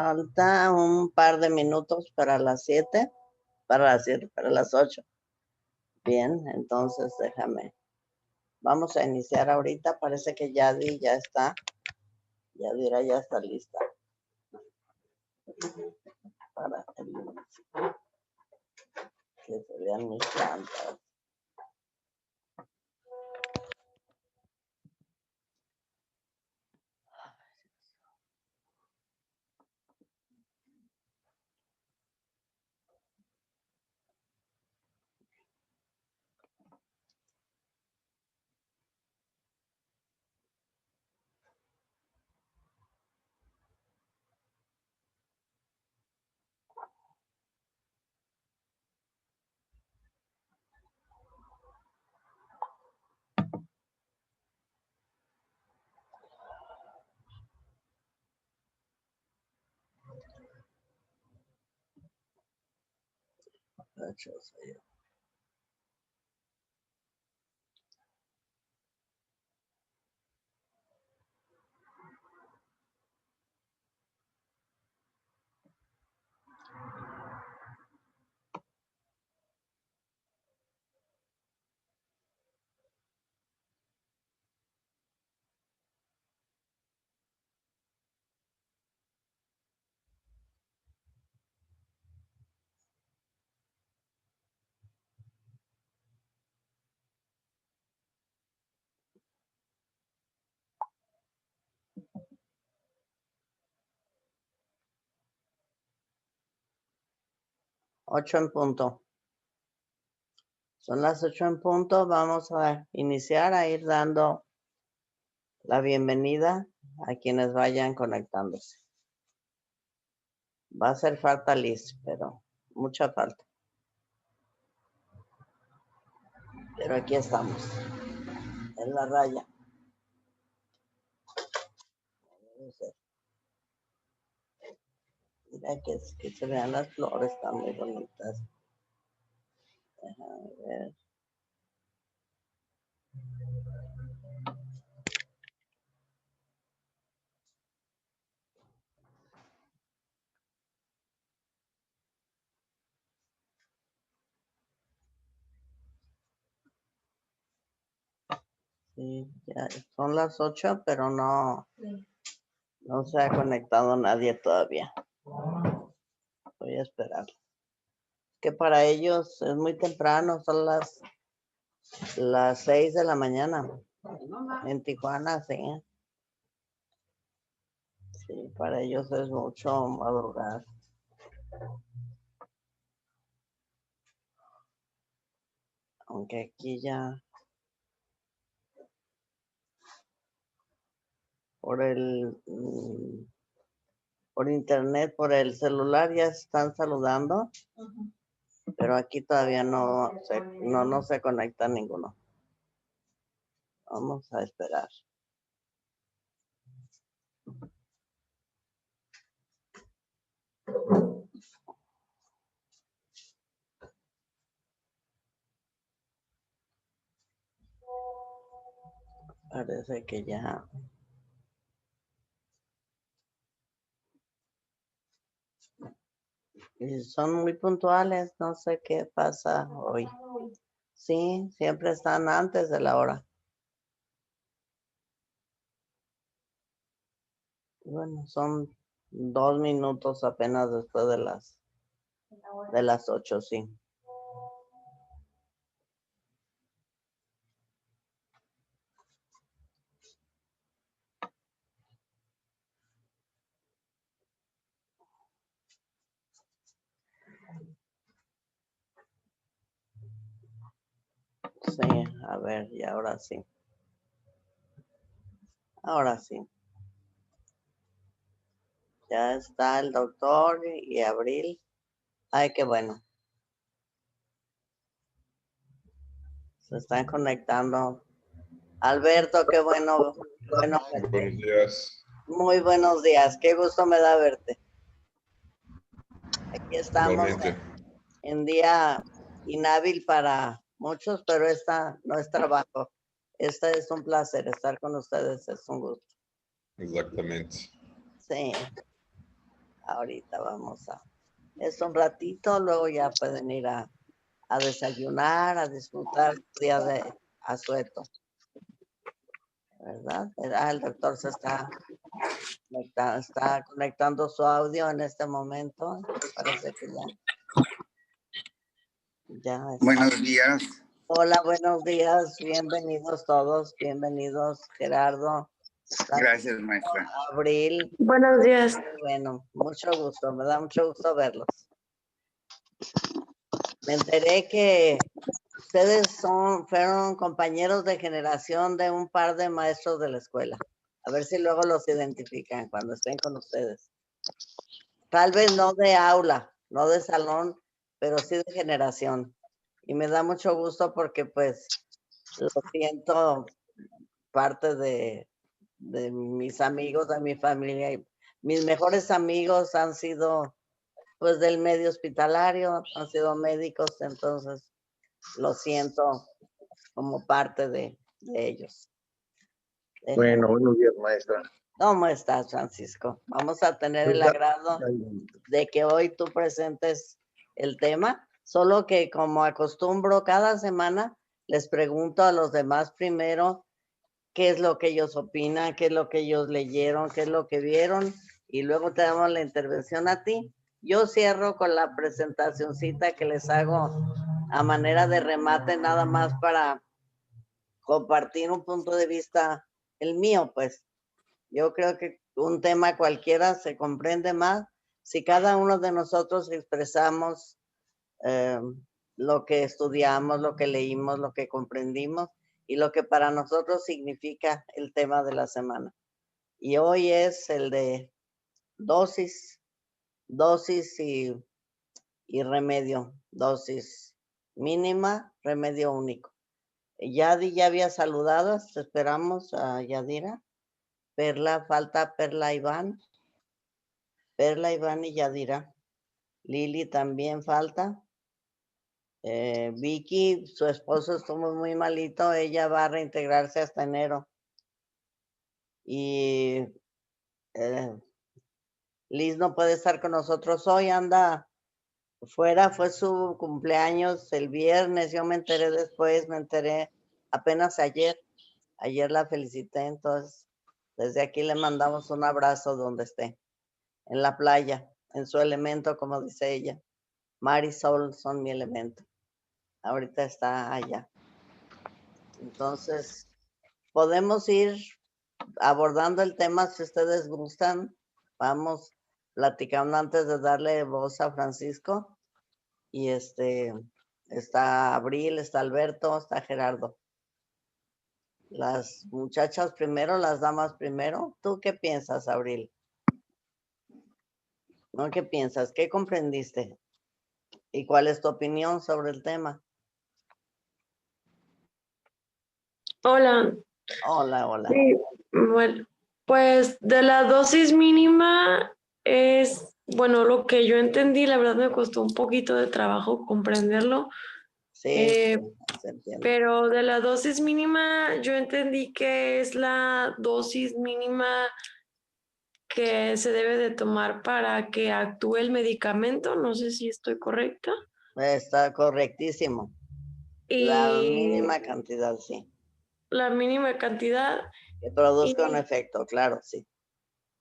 Falta un par de minutos para las 7, para las 8. Bien, entonces déjame. Vamos a iniciar ahorita. Parece que Yadi ya está. Yadira ya está lista. Para que se vean mis plantas. Gracias. 8 en punto. Son las 8 en punto. Vamos a iniciar a ir dando la bienvenida a quienes vayan conectándose. Va a hacer falta Liz, pero mucha falta. Pero aquí estamos, en la raya. Mira que se vean las flores, están muy bonitas. Déjame ver. Sí, ya son las 8, pero no se ha conectado nadie todavía. Voy a esperar. Que para ellos es muy temprano, son las 6 de la mañana. En Tijuana, sí. Sí, para ellos es mucho madrugar. Aunque aquí ya por internet, por el celular ya están saludando, pero aquí todavía no se conecta ninguno. Vamos a esperar. Parece que ya. Y son muy puntuales, no sé qué pasa hoy. Sí, siempre están antes de la hora. Bueno, son 2 minutos apenas después de las 8, sí. Sí, a ver, y ahora sí. Ahora sí. Ya está el doctor y Abril. Ay, qué bueno. Se están conectando. Alberto, qué bueno. Bueno, buenos días. muy buenos días. Qué gusto me da verte. Aquí estamos en día inhábil para muchos, pero esta no es trabajo. Este es un placer estar con ustedes, es un gusto. Exactamente. Sí. Ahorita vamos a... Es un ratito, luego ya pueden ir a desayunar, a disfrutar el día de asueto. ¿Verdad? El doctor se está conectando su audio en este momento. Parece que ya está. Buenos días. Hola, buenos días. Bienvenidos todos. Bienvenidos, Gerardo. Gracias, maestra. Abril. Buenos días. Bueno, mucho gusto. Me da mucho gusto verlos. Me enteré que ustedes fueron compañeros de generación de un par de maestros de la escuela. A ver si luego los identifican cuando estén con ustedes. Tal vez no de aula, no de salón, pero sí de generación. Y me da mucho gusto porque pues lo siento parte de mis amigos, de mi familia. Y mis mejores amigos han sido pues del medio hospitalario, han sido médicos, entonces lo siento como parte de ellos. Bueno, buenos días, maestra. ¿Cómo estás, Francisco? Vamos a tener el agrado de que hoy tú presentes el tema, solo que como acostumbro cada semana, les pregunto a los demás primero qué es lo que ellos opinan, qué es lo que ellos leyeron, qué es lo que vieron, y luego te damos la intervención a ti. Yo cierro con la presentacioncita que les hago a manera de remate, nada más para compartir un punto de vista, el mío, pues. Yo creo que un tema cualquiera se comprende más si cada uno de nosotros expresamos lo que estudiamos, lo que leímos, lo que comprendimos y lo que para nosotros significa el tema de la semana. Y hoy es el de dosis y remedio, dosis mínima, remedio único. Yadi ya había saludado, esperamos a Yadira. Perla, falta Perla Iván. Perla Iván y Yadira. Lili también falta. Vicky, su esposo estuvo muy malito, ella va a reintegrarse hasta enero. Y Liz no puede estar con nosotros hoy, anda fuera, fue su cumpleaños el viernes, yo me enteré después, me enteré apenas ayer la felicité, entonces desde aquí le mandamos un abrazo donde esté, en la playa, en su elemento, como dice ella. Mar y sol son mi elemento. Ahorita está allá. Entonces, podemos ir abordando el tema si ustedes gustan. Vamos platicando antes de darle voz a Francisco. Y está Abril, está Alberto, está Gerardo. Las muchachas primero, las damas primero. ¿Tú qué piensas, Abril? ¿No? ¿Qué piensas? ¿Qué comprendiste? ¿Y cuál es tu opinión sobre el tema? Hola. Hola, hola. Sí, bueno, pues de la dosis mínima es, bueno, lo que yo entendí, la verdad me costó un poquito de trabajo comprenderlo. Sí, se entiende. Pero de la dosis mínima yo entendí que es la dosis mínima que se debe de tomar para que actúe el medicamento. No sé si estoy correcta. Está correctísimo. La mínima cantidad, sí. La mínima cantidad. Que produzca un efecto, claro, sí.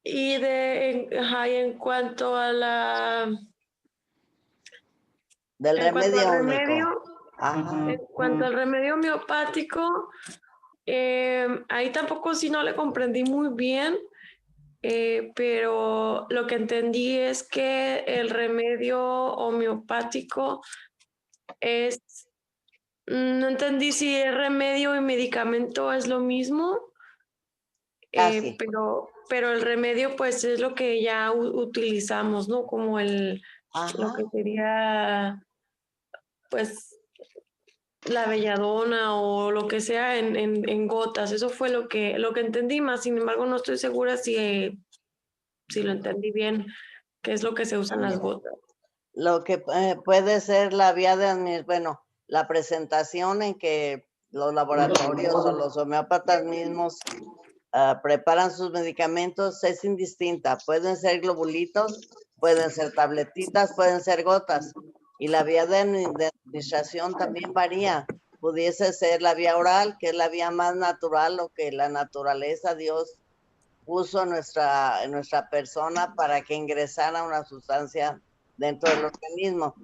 Y en cuanto a la... Del remedio único. En cuanto al remedio homeopático, ahí tampoco sí no le comprendí muy bien. Pero lo que entendí es que el remedio homeopático es, no entendí si el remedio y medicamento es lo mismo, pero el remedio pues es lo que ya utilizamos, ¿no? Como lo que sería pues la belladona o lo que sea en gotas. Eso fue lo que entendí más. Sin embargo, no estoy segura si lo entendí bien, qué es lo que se usan las gotas. Lo que puede ser la vía de la presentación en que los laboratorios o los homeópatas mismos preparan sus medicamentos es indistinta. Pueden ser globulitos pueden ser tabletitas, pueden ser gotas. Y la vía de administración también varía. Pudiese ser la vía oral, que es la vía más natural, o que la naturaleza, Dios puso en nuestra persona para que ingresara una sustancia dentro del organismo.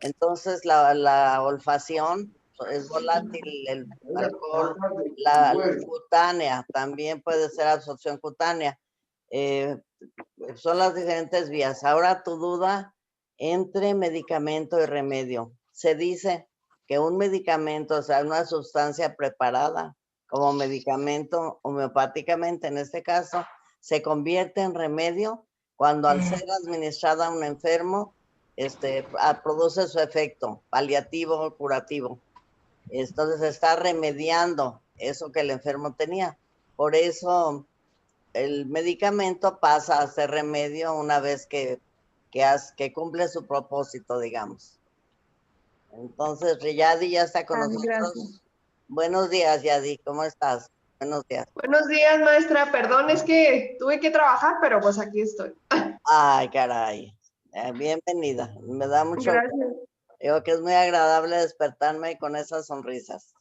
Entonces la olfacción es volátil, el alcohol, la cutánea también puede ser absorción cutánea. Son las diferentes vías. Ahora tu duda entre medicamento y remedio. Se dice que un medicamento, o sea, una sustancia preparada como medicamento homeopáticamente, en este caso, se convierte en remedio cuando al ser administrada a un enfermo, produce su efecto paliativo o curativo. Entonces está remediando eso que el enfermo tenía. Por eso el medicamento pasa a ser remedio una vez que cumple su propósito, digamos. Entonces, Yadi ya está con nosotros. Gracias. Buenos días, Yadi, ¿cómo estás? Buenos días. Buenos días, maestra. Perdón, es que tuve que trabajar, pero pues aquí estoy. Ay, caray. Bienvenida. Me da mucho. Gracias. Digo que es muy agradable despertarme con esas sonrisas.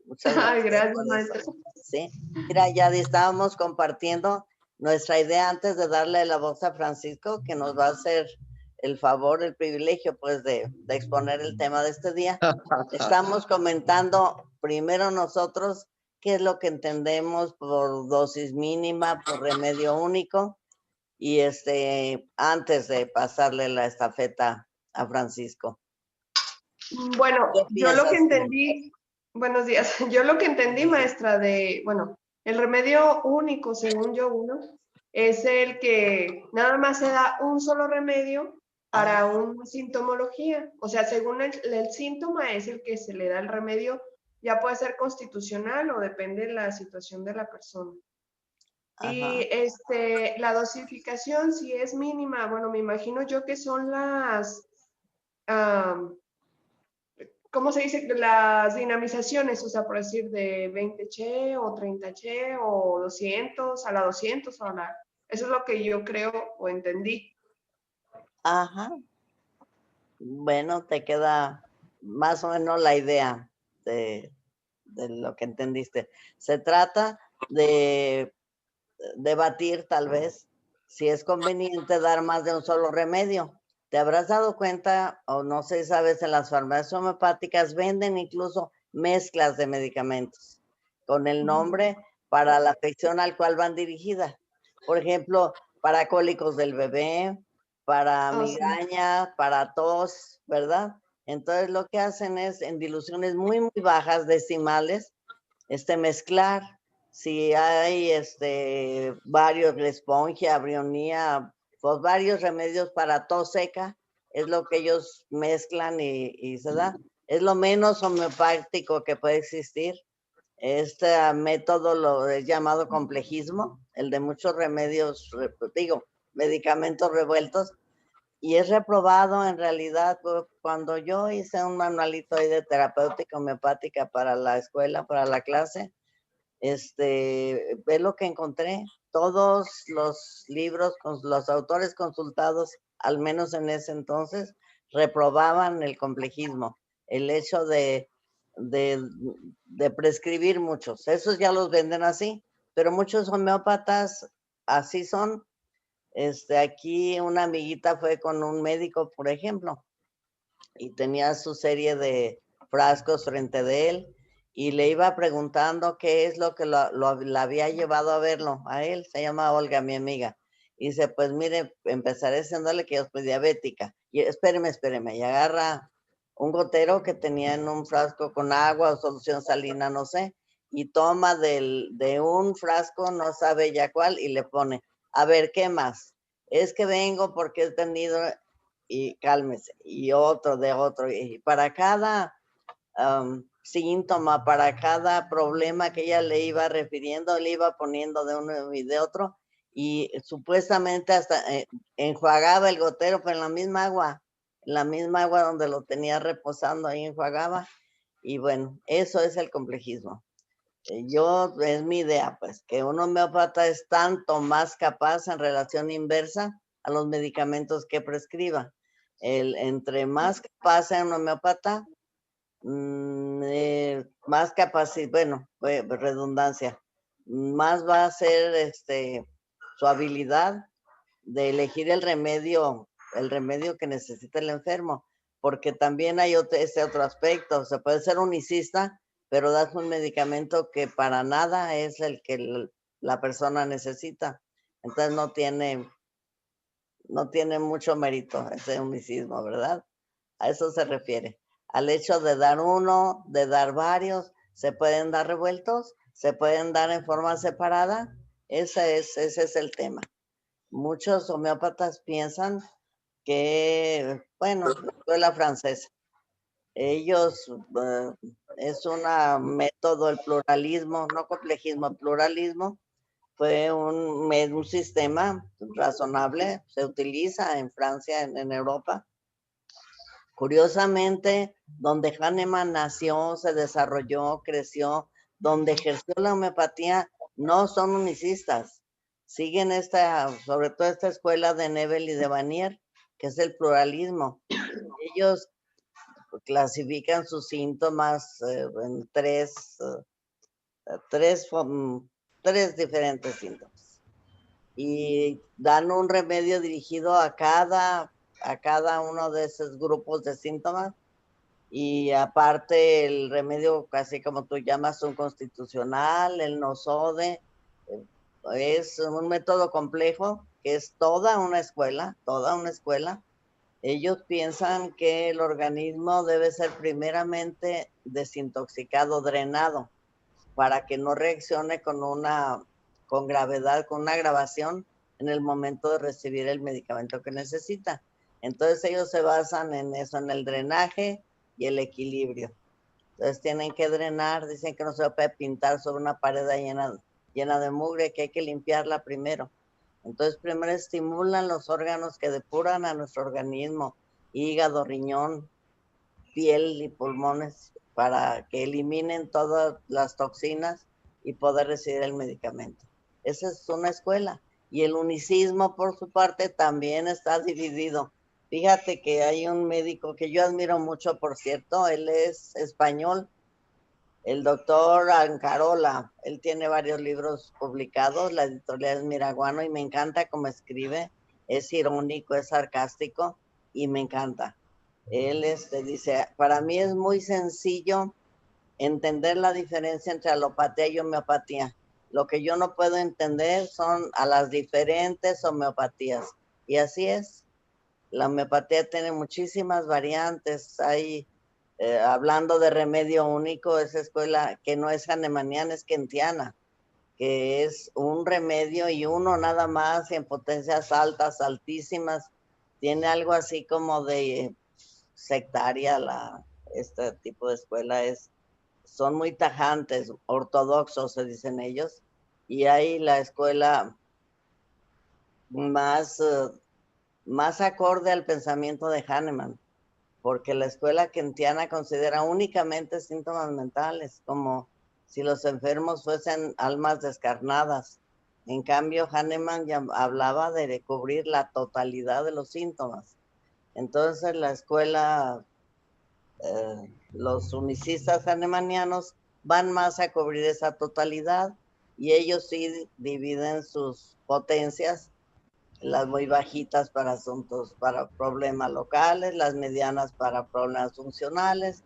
Muchas gracias. Ay, gracias, maestra. Sí. Mira, Yadi, estábamos compartiendo nuestra idea antes de darle la voz a Francisco, que nos va a hacer el favor, el privilegio, pues, de exponer el tema de este día. Estamos comentando primero nosotros qué es lo que entendemos por dosis mínima, por remedio único, y antes de pasarle la estafeta a Francisco. Bueno, yo lo que entendí, buenos días, yo lo que entendí, maestra, el remedio único, según yo, es el que nada más se da un solo remedio para una sintomología. O sea, según el síntoma es el que se le da el remedio, ya puede ser constitucional o depende de la situación de la persona. Ajá. Y la dosificación, si es mínima, bueno, me imagino yo que son las, ¿cómo se dice? Las dinamizaciones, o sea, por decir de 20 che o 30 che o 200, a la 200 o a la... Eso es lo que yo creo o entendí. Ajá. Bueno, te queda más o menos la idea de lo que entendiste. Se trata de debatir tal vez si es conveniente dar más de un solo remedio. Te habrás dado cuenta, o no sé si sabes, en las farmacias homeopáticas venden incluso mezclas de medicamentos con el nombre para la afección al cual van dirigidas. Por ejemplo, para cólicos del bebé, para migraña, para tos, ¿verdad? Entonces lo que hacen es en diluciones muy, muy bajas, decimales, mezclar. Si hay varios, la esponja, brionía, pues varios remedios para tos seca, es lo que ellos mezclan y se da. Es lo menos homeopático que puede existir. Este método lo es llamado complejismo, el de muchos remedios, medicamentos revueltos, y es reprobado en realidad. Cuando yo hice un manualito ahí de terapéutica homeopática para la escuela, para la clase, ve lo que encontré. Todos los libros con los autores consultados, al menos en ese entonces, reprobaban el complejismo, el hecho de prescribir muchos. Esos ya los venden así, pero muchos homeópatas así son. Aquí una amiguita fue con un médico, por ejemplo, y tenía su serie de frascos frente de él, y le iba preguntando qué es lo que la había llevado a verlo a él. Se llama Olga, mi amiga. Y dice, pues mire, empezaré diciéndole que yo soy diabética. Y espéreme, y agarra un gotero que tenía en un frasco con agua o solución salina, no sé, y toma de un frasco, no sabe ya cuál, y le pone, a ver, ¿qué más? Es que vengo porque he tenido, y cálmese, y otro de otro, y para cada síntoma, para cada problema que ella le iba refiriendo, le iba poniendo de uno y de otro, y supuestamente hasta enjuagaba el gotero, pero en la misma agua donde lo tenía reposando, ahí enjuagaba. Y bueno, eso es el complejismo. Es mi idea, pues, que un homeópata es tanto más capaz en relación inversa a los medicamentos que prescriba. Entre más capaz sea un homeópata, más capacidad, bueno, redundancia, más va a ser su habilidad de elegir el remedio que necesita el enfermo, porque también hay ese otro aspecto. Se puede ser unicista, pero das un medicamento que para nada es el que la persona necesita. Entonces no tiene mucho mérito ese unicismo, ¿verdad? A eso se refiere. Al hecho de dar uno, de dar varios, se pueden dar revueltos, se pueden dar en forma separada. Ese es el tema. Muchos homeópatas piensan que, bueno, la escuela francesa, ellos es un método, el pluralismo, no complejismo, pluralismo, fue un sistema razonable, se utiliza en Francia, en Europa. Curiosamente, donde Hahnemann nació, se desarrolló, creció, donde ejerció la homeopatía, no son unicistas. Siguen sobre todo esta escuela de Nebel y de Vanier, que es el pluralismo. Ellos clasifican sus síntomas en tres diferentes síntomas y dan un remedio dirigido a cada uno de esos grupos de síntomas, y aparte el remedio, casi como tú llamas, un constitucional, el nosode, es un método complejo que es toda una escuela. Ellos piensan que el organismo debe ser primeramente desintoxicado, drenado, para que no reaccione con gravedad, con una agravación en el momento de recibir el medicamento que necesita. Entonces ellos se basan en eso, en el drenaje y el equilibrio. Entonces tienen que drenar, dicen que no se puede pintar sobre una pared llena de mugre, que hay que limpiarla primero. Entonces primero estimulan los órganos que depuran a nuestro organismo, hígado, riñón, piel y pulmones, para que eliminen todas las toxinas y poder recibir el medicamento. Esa es una escuela. Y el unicismo, por su parte, también está dividido. Fíjate que hay un médico que yo admiro mucho, por cierto, él es español, el doctor Ancarola. Él tiene varios libros publicados, la editorial es Miraguano, y me encanta cómo escribe. Es irónico, es sarcástico y me encanta. Él dice, para mí es muy sencillo entender la diferencia entre alopatía y homeopatía. Lo que yo no puedo entender son a las diferentes homeopatías. Y así es. La homeopatía tiene muchísimas variantes. Hay, hablando de remedio único, esa escuela que no es hahnemanniana, es kentiana, que es un remedio y uno nada más, en potencias altas, altísimas. Tiene algo así como de sectaria este tipo de escuela. Son muy tajantes, ortodoxos se dicen ellos, y hay la escuela más acorde al pensamiento de Hahnemann, porque la escuela kentiana considera únicamente síntomas mentales, como si los enfermos fuesen almas descarnadas. En cambio, Hahnemann ya hablaba de cubrir la totalidad de los síntomas. Entonces la escuela, los unicistas hahnemannianos van más a cubrir esa totalidad, y ellos sí dividen sus potencias, las muy bajitas para asuntos, para problemas locales, las medianas para problemas funcionales,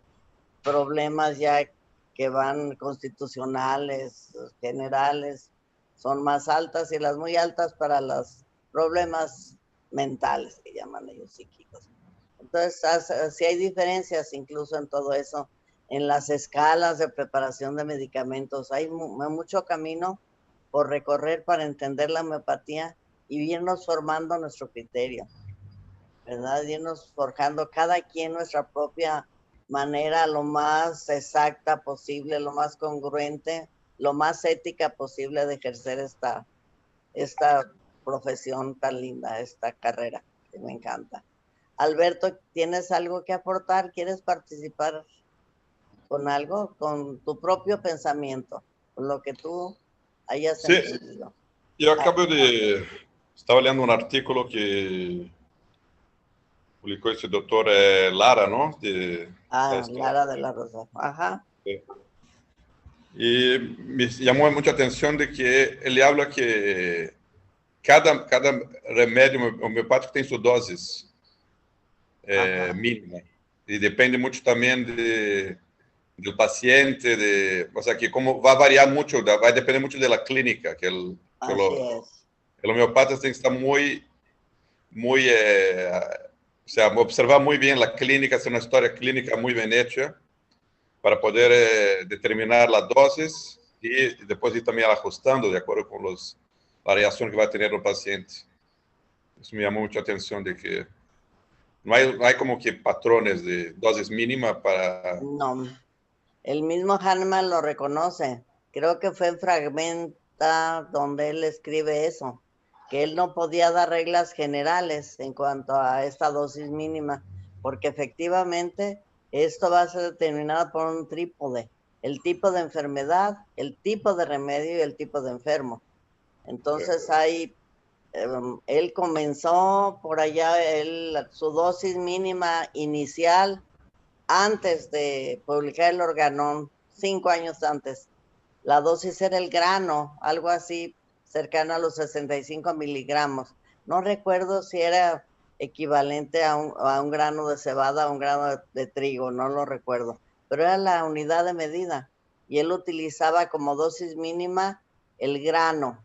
problemas ya que van constitucionales, generales, son más altas, y las muy altas para los problemas mentales, que llaman ellos psíquicos. Entonces, sí hay diferencias incluso en todo eso, en las escalas de preparación de medicamentos. Hay mucho camino por recorrer para entender la homeopatía y irnos formando nuestro criterio, ¿verdad? Irnos forjando cada quien nuestra propia manera, lo más exacta posible, lo más congruente, lo más ética posible de ejercer esta profesión tan linda, esta carrera que me encanta. Alberto, ¿tienes algo que aportar? ¿Quieres participar con algo? Con tu propio pensamiento, con lo que tú hayas entendido. Eu acabo de Estaba leyendo un artículo que publicó ese doctor Lara, ¿no? Lara de la Rosa. Ajá. Sí. Y me llamó mucha atención de que ele habla que cada remédio homeopático tem sua dosis mínima. E depende muito também do paciente, o sea, que como vai variar muito, vai depender muito da clínica, que o homeopata tem que estar muito, o sea, observar muito bem a clínica, ser uma história clínica muito bem hecha, para poder determinar a dosis e depois ir também ajustando de acordo com as variações que vai ter o paciente. Isso me chamou muita atenção de que não há como que patrones de dosis mínima para... No, el mismo Hahnemann lo reconoce. Creo que fue en Fragmenta donde él escribe eso, que él no podía dar reglas generales en cuanto a esta dosis mínima, porque efectivamente esto va a ser determinado por un trípode: el tipo de enfermedad, el tipo de remedio y el tipo de enfermo. Entonces él comenzó por allá, su dosis mínima inicial antes de publicar el Organón, 5 años antes. La dosis era el grano, algo así cercano a los 65 miligramos. No recuerdo si era equivalente a un grano de cebada, a un grano de trigo, no lo recuerdo, pero era la unidad de medida y él utilizaba como dosis mínima el grano.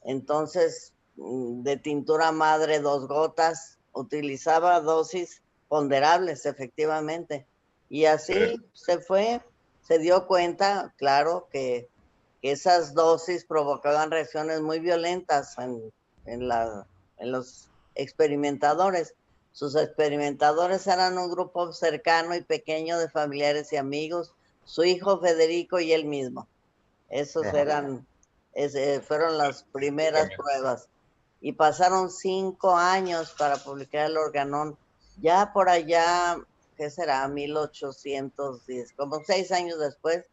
Entonces, de tintura madre 2 gotas, utilizaba dosis ponderables, efectivamente. Y así se dio cuenta, claro, que esas dosis provocaban reacciones muy violentas en los experimentadores. Sus experimentadores eran un grupo cercano y pequeño de familiares y amigos, su hijo Federico y él mismo. Esos fueron las primeras pruebas. Y pasaron 5 años para publicar el Organón. Ya por allá, ¿qué será? 1810, como 6 años después,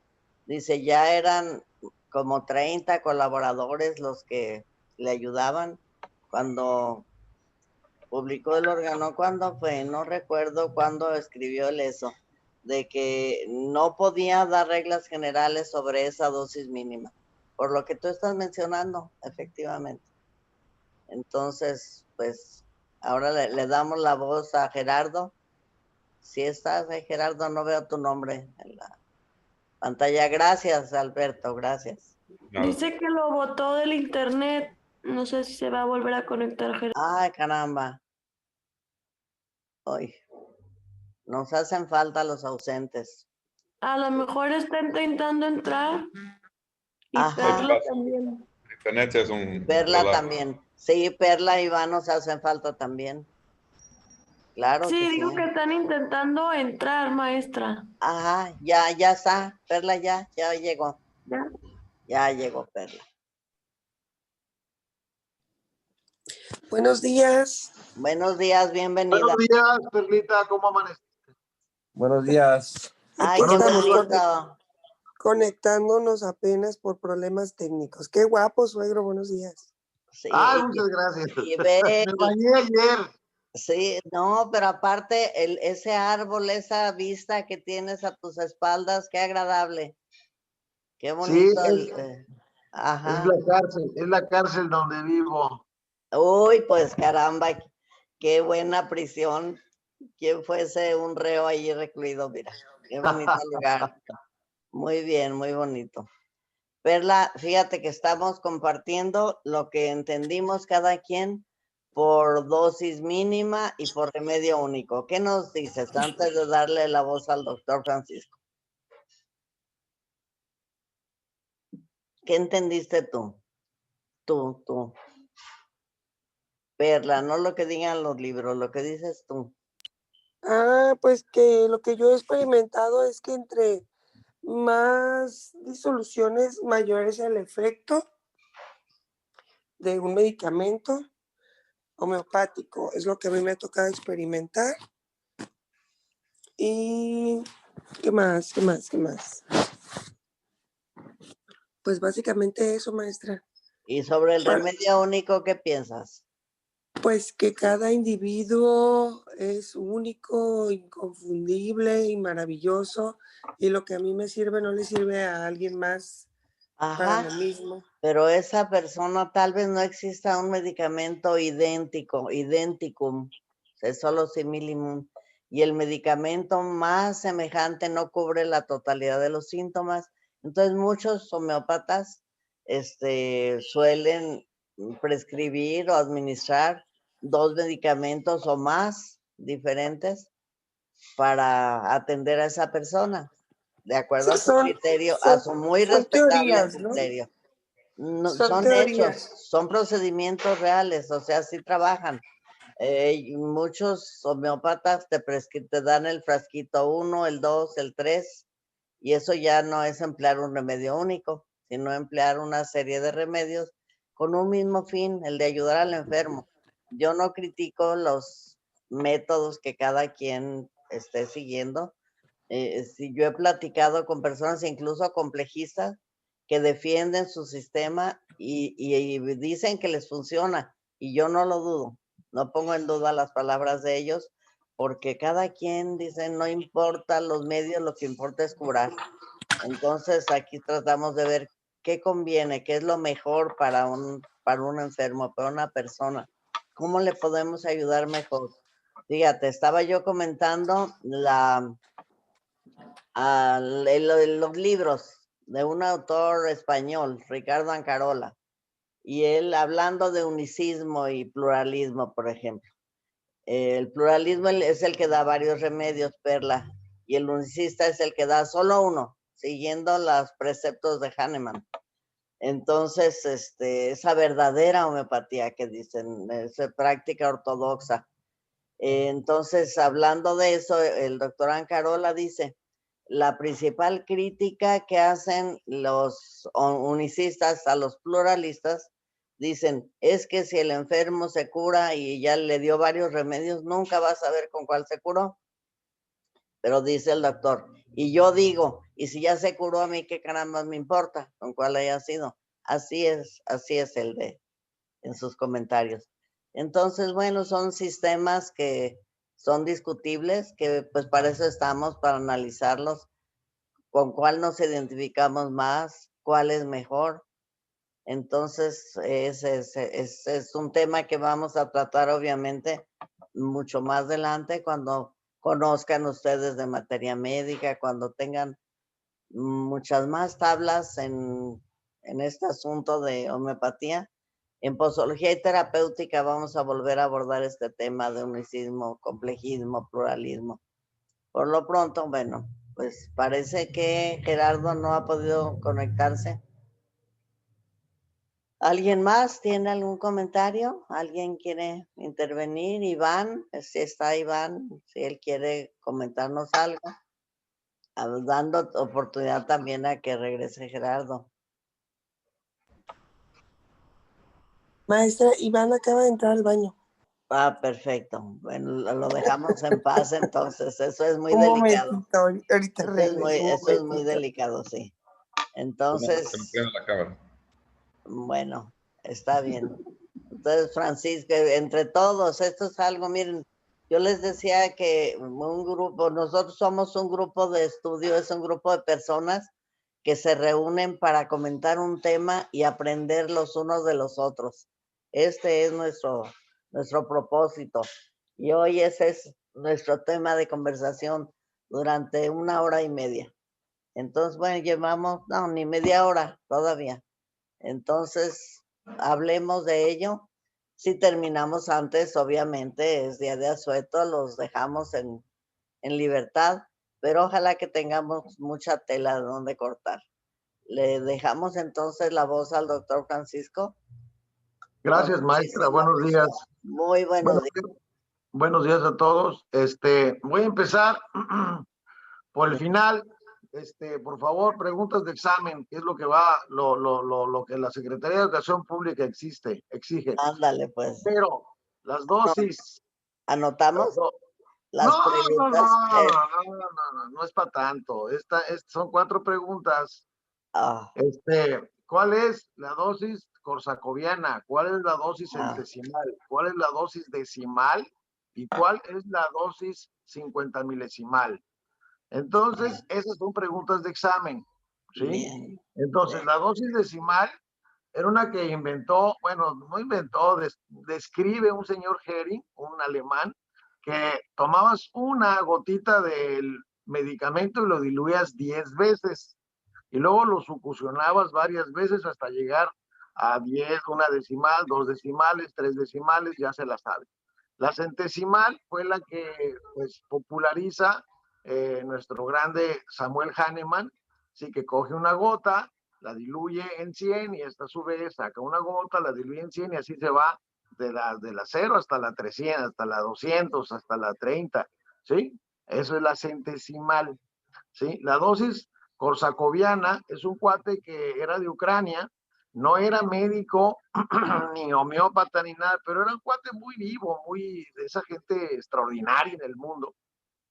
dice, ya eran como 30 colaboradores los que le ayudaban cuando publicó el Organón. ¿Cuándo fue? No recuerdo cuándo escribió él eso, de que no podía dar reglas generales sobre esa dosis mínima, por lo que tú estás mencionando, efectivamente. Entonces, pues, ahora le damos la voz a Gerardo. Si estás, Gerardo, no veo tu nombre en la pantalla. Gracias, Alberto, gracias. Dice que lo botó del internet. No sé si se va a volver a conectar, Gerardo. Ay, caramba. Hoy nos hacen falta los ausentes. A lo mejor está intentando entrar. Y Perla también. Internet es un... Perla también. Sí, Perla y Iván nos hacen falta también. Claro sí, que digo sí. que están intentando entrar, maestra. Ajá, ya está. Perla ya llegó. Ya llegó Perla. Buenos días. Buenos días, bienvenida. Buenos días, Perlita, ¿cómo amaneciste? Buenos días. Ay, qué bonito. Conectándonos apenas por problemas técnicos. Qué guapo, suegro, buenos días. Sí, muchas gracias. Me bañé ayer. Sí, no, pero aparte ese árbol, esa vista que tienes a tus espaldas, qué agradable. Qué bonito. Sí, ajá. Es la cárcel donde vivo. Uy, pues caramba, qué buena prisión. Quien fuese un reo ahí recluido, mira, qué bonito lugar. Muy bien, muy bonito. Perla, fíjate que estamos compartiendo lo que entendimos cada quien por dosis mínima y por remedio único. ¿Qué nos dices antes de darle la voz al doctor Francisco? ¿Qué entendiste tú? Tú. Perla, no lo que digan los libros, lo que dices tú. Pues que lo que yo he experimentado es que entre más disoluciones, mayor es el efecto de un medicamento homeopático. Es lo que a mí me ha tocado experimentar. Y ¿qué más? Pues básicamente eso, maestra. ¿Y sobre el remedio único qué piensas? Pues que cada individuo es único, inconfundible y maravilloso, y lo que a mí me sirve no le sirve a alguien más para lo mismo. Pero esa persona tal vez no exista un medicamento idéntico, es solo similimum, y el medicamento más semejante no cubre la totalidad de los síntomas. Entonces muchos homeópatas suelen prescribir o administrar 2 medicamentos o más diferentes para atender a esa persona, de acuerdo a su criterio, a su muy respetable teorías, criterio. No, Son son teorías. hechos, son procedimientos reales, o sea, sí trabajan. Muchos homeópatas te dan el frasquito 1, el 2, el 3, y eso ya no es emplear un remedio único, sino emplear una serie de remedios con un mismo fin, el de ayudar al enfermo. Yo no critico los métodos que cada quien esté siguiendo. Si yo he platicado con personas, incluso complejistas, que defienden su sistema y dicen que les funciona, y yo no lo dudo, no pongo en duda las palabras de ellos, porque cada quien dice, no importa los medios, lo que importa es curar. Entonces aquí tratamos de ver qué conviene, qué es lo mejor para un enfermo, para una persona, cómo le podemos ayudar mejor. Fíjate, estaba yo comentando los libros de un autor español, Ricardo Ancarola, y él hablando de unicismo y pluralismo, por ejemplo. El pluralismo es el que da varios remedios, Perla, y el unicista es el que da solo uno, siguiendo los preceptos de Hahnemann. Entonces, esa verdadera homeopatía que dicen, esa práctica ortodoxa. Entonces, hablando de eso, el doctor Ancarola dice, la principal crítica que hacen los unicistas a los pluralistas, dicen, es que si el enfermo se cura y ya le dio varios remedios, nunca va a saber con cuál se curó. Pero dice el doctor, y yo digo, y si ya se curó, a mí qué caramba me importa con cuál haya sido. Así es el de en sus comentarios. Entonces, bueno, son sistemas que son discutibles, que pues para eso estamos, para analizarlos, con cuál nos identificamos más, cuál es mejor. Entonces, es un tema que vamos a tratar obviamente mucho más adelante cuando conozcan ustedes de materia médica, cuando tengan muchas más tablas en este asunto de homeopatía. En posología y terapéutica vamos a volver a abordar este tema de unicismo, complejismo, pluralismo. Por lo pronto, bueno, pues parece que Gerardo no ha podido conectarse. ¿Alguien más tiene algún comentario? ¿Alguien quiere intervenir? Iván, si está Iván, si él quiere comentarnos algo, dando oportunidad también a que regrese Gerardo. Maestra, Iván acaba de entrar al baño. Ah, perfecto. Bueno, lo dejamos en paz entonces. Eso es muy delicado. Ahorita Eso es muy delicado, sí. Entonces, la cámara. bueno, está bien. Entonces, Francisco, entre todos, esto es algo, miren, yo les decía que un grupo, nosotros somos un grupo de estudio, es un grupo de personas que se reúnen para comentar un tema y aprender los unos de los otros. Este es nuestro propósito. Y hoy ese es nuestro tema de conversación durante 1 hora y media. Entonces, bueno, llevamos, no, ni media hora todavía. Entonces, hablemos de ello. Si terminamos antes, obviamente, es día de asueto, los dejamos en libertad, pero ojalá que tengamos mucha tela de donde cortar. Le dejamos entonces la voz al doctor Francisco. Gracias, maestra. Buenos días. Muy buenos días. Buenos días a todos. Voy a empezar por el final. Por favor, preguntas de examen, que es lo que lo que la Secretaría de Educación Pública exige. Ándale, pues. Pero las dosis. ¿Anotamos? No es para tanto. Son 4 preguntas. Ah. ¿Cuál es la dosis corsacoviana, cuál es la dosis centesimal, cuál es la dosis decimal y cuál es la dosis 50 milesimal. Entonces, esas son preguntas de examen, ¿sí? Bien. Entonces, la dosis decimal era una que inventó, bueno, no inventó, describe un señor Hering, un alemán, que tomabas una gotita del medicamento y lo diluías 10 veces y luego lo succionabas varias veces hasta llegar a 10, una decimal, 2 decimales, 3 decimales, ya se la sabe. La centesimal fue la que pues populariza nuestro grande Samuel Hahnemann, sí, que coge una gota, la diluye en 100 y esta a su vez saca una gota, la diluye en 100 y así se va de la 0 hasta la 300, hasta la 200, hasta la 30, ¿sí? Eso es la centesimal, ¿sí? La dosis corsacoviana es un cuate que era de Ucrania, no era médico ni homeópata ni nada, pero era un cuate muy vivo, muy de esa gente extraordinaria en el mundo,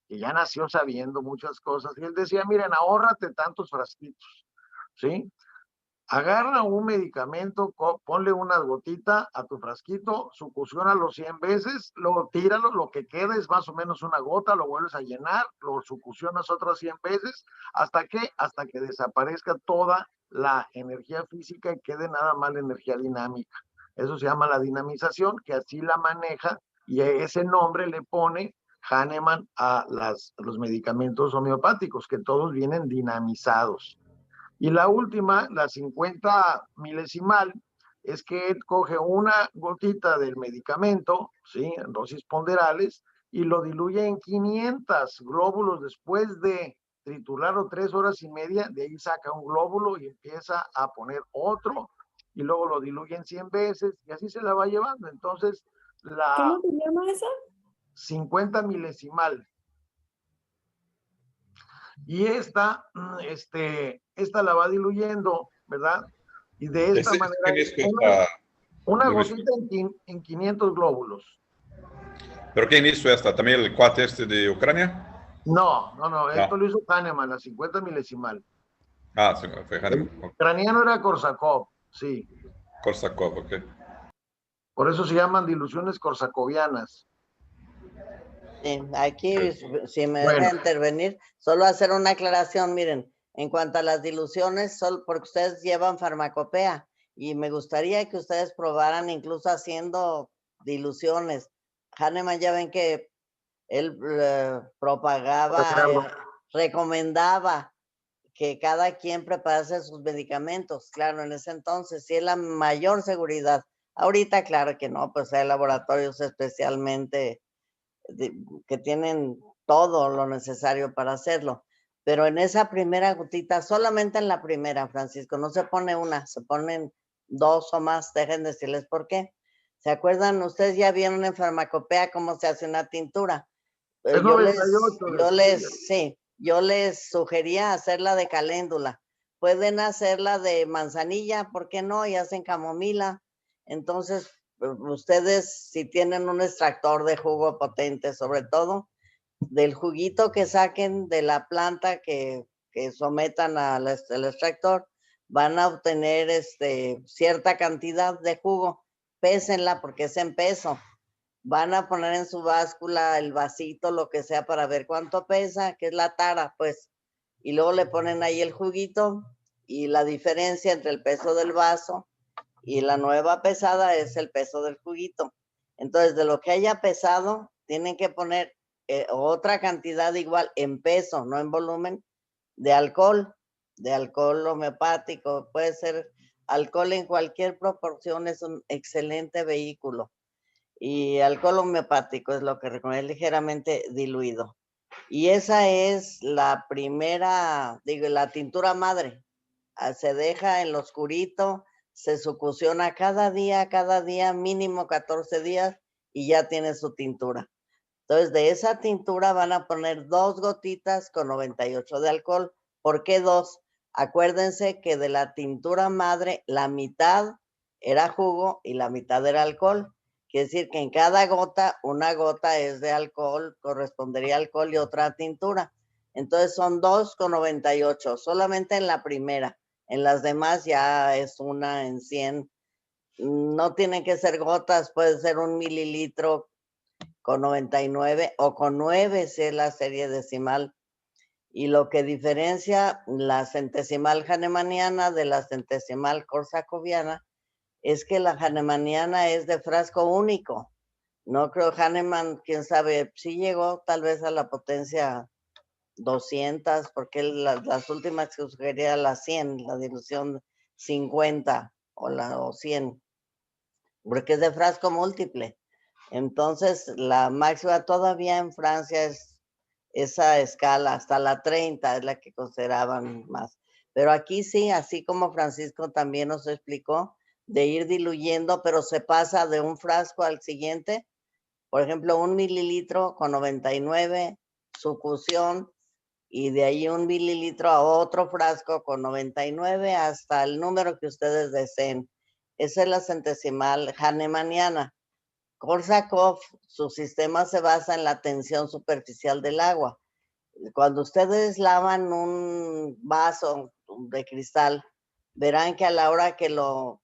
que ya nació sabiendo muchas cosas. Y él decía, miren, ahórrate tantos frasquitos, ¿sí? Agarra un medicamento, ponle una gotita a tu frasquito, succiónalo 100 veces, luego tíralo, lo que queda es más o menos una gota, lo vuelves a llenar, lo succionas otras 100 veces, ¿hasta qué? Hasta que desaparezca toda la energía física y quede nada más la energía dinámica. Eso se llama la dinamización, que así la maneja y ese nombre le pone Hahnemann a los medicamentos homeopáticos, que todos vienen dinamizados. Y la última, la 50 milesimal, es que él coge una gotita del medicamento, ¿sí? En dosis ponderales, y lo diluye en 500 glóbulos después de triturarlo 3 horas y media, de ahí saca un glóbulo y empieza a poner otro, y luego lo diluye en 100 veces, y así se la va llevando. Entonces, ¿Cómo se llama esa? 50 milesimal. Y esta la va diluyendo, ¿verdad? Y de esta manera, una gotita en 500 glóbulos. ¿Pero quién hizo esta? ¿También el cuate de Ucrania? No, esto lo hizo Hahnemann, la 50 milesimal. Ah, sí, fue Hahnemann. El ucraniano era Korsakov, sí. Korsakov, ok. Por eso se llaman diluciones korsakovianas. Sí, aquí, si me deja intervenir, solo hacer una aclaración, miren, en cuanto a las diluciones, solo porque ustedes llevan farmacopea, y me gustaría que ustedes probaran incluso haciendo diluciones. Hahnemann, ya ven que él propagaba, recomendaba que cada quien preparase sus medicamentos, claro, en ese entonces, sí es la mayor seguridad. Ahorita, claro que no, pues hay laboratorios especialmente que tienen todo lo necesario para hacerlo. Pero en esa primera gotita, solamente en la primera, Francisco, no se pone una, se ponen 2 o más, dejen decirles por qué. ¿Se acuerdan? Ustedes ya vieron en farmacopea cómo se hace una tintura. Yo les sugería hacerla de caléndula. Pueden hacerla de manzanilla, ¿por qué no? Y hacen camomila. Entonces, ustedes, si tienen un extractor de jugo potente, sobre todo, del juguito que saquen de la planta que sometan al extractor, van a obtener cierta cantidad de jugo. Pésenla porque es en peso. Van a poner en su báscula el vasito, lo que sea, para ver cuánto pesa, que es la tara, pues. Y luego le ponen ahí el juguito y la diferencia entre el peso del vaso y la nueva pesada es el peso del juguito. Entonces, de lo que haya pesado, tienen que poner otra cantidad igual en peso, no en volumen, de alcohol homeopático. Puede ser alcohol en cualquier proporción, es un excelente vehículo. Y alcohol homeopático es lo que recomiendo, ligeramente diluido. Y esa es la primera, la tintura madre. Se deja en lo oscurito, se succiona cada día, mínimo 14 días, y ya tiene su tintura. Entonces, de esa tintura van a poner 2 gotitas con 98 de alcohol. ¿Por qué 2? Acuérdense que de la tintura madre, la mitad era jugo y la mitad era alcohol. Quiere decir que en cada gota, una gota es de alcohol, correspondería alcohol y otra tintura. Entonces, son 2 con 98, solamente en la primera. En las demás ya es 1 en 100 no tienen que ser gotas, puede ser 1 mililitro con 99 o con 9 si es la serie decimal. Y lo que diferencia la centesimal hahnemanniana de la centesimal korsakoviana es que la hahnemanniana es de frasco único. No creo, Hahnemann, quién sabe, sí llegó tal vez a la potencia 200, porque las últimas que sugería la 100, la dilución 50 o 100, porque es de frasco múltiple. Entonces, la máxima todavía en Francia es esa escala, hasta la 30 es la que consideraban más. Pero aquí sí, así como Francisco también nos explicó, de ir diluyendo, pero se pasa de un frasco al siguiente. Por ejemplo, 1 mililitro con 99, sucusión, y de ahí 1 mililitro a otro frasco con 99 hasta el número que ustedes deseen. Esa es la centesimal hahnemanniana. Korsakoff, su sistema se basa en la tensión superficial del agua. Cuando ustedes lavan un vaso de cristal, verán que a la hora que lo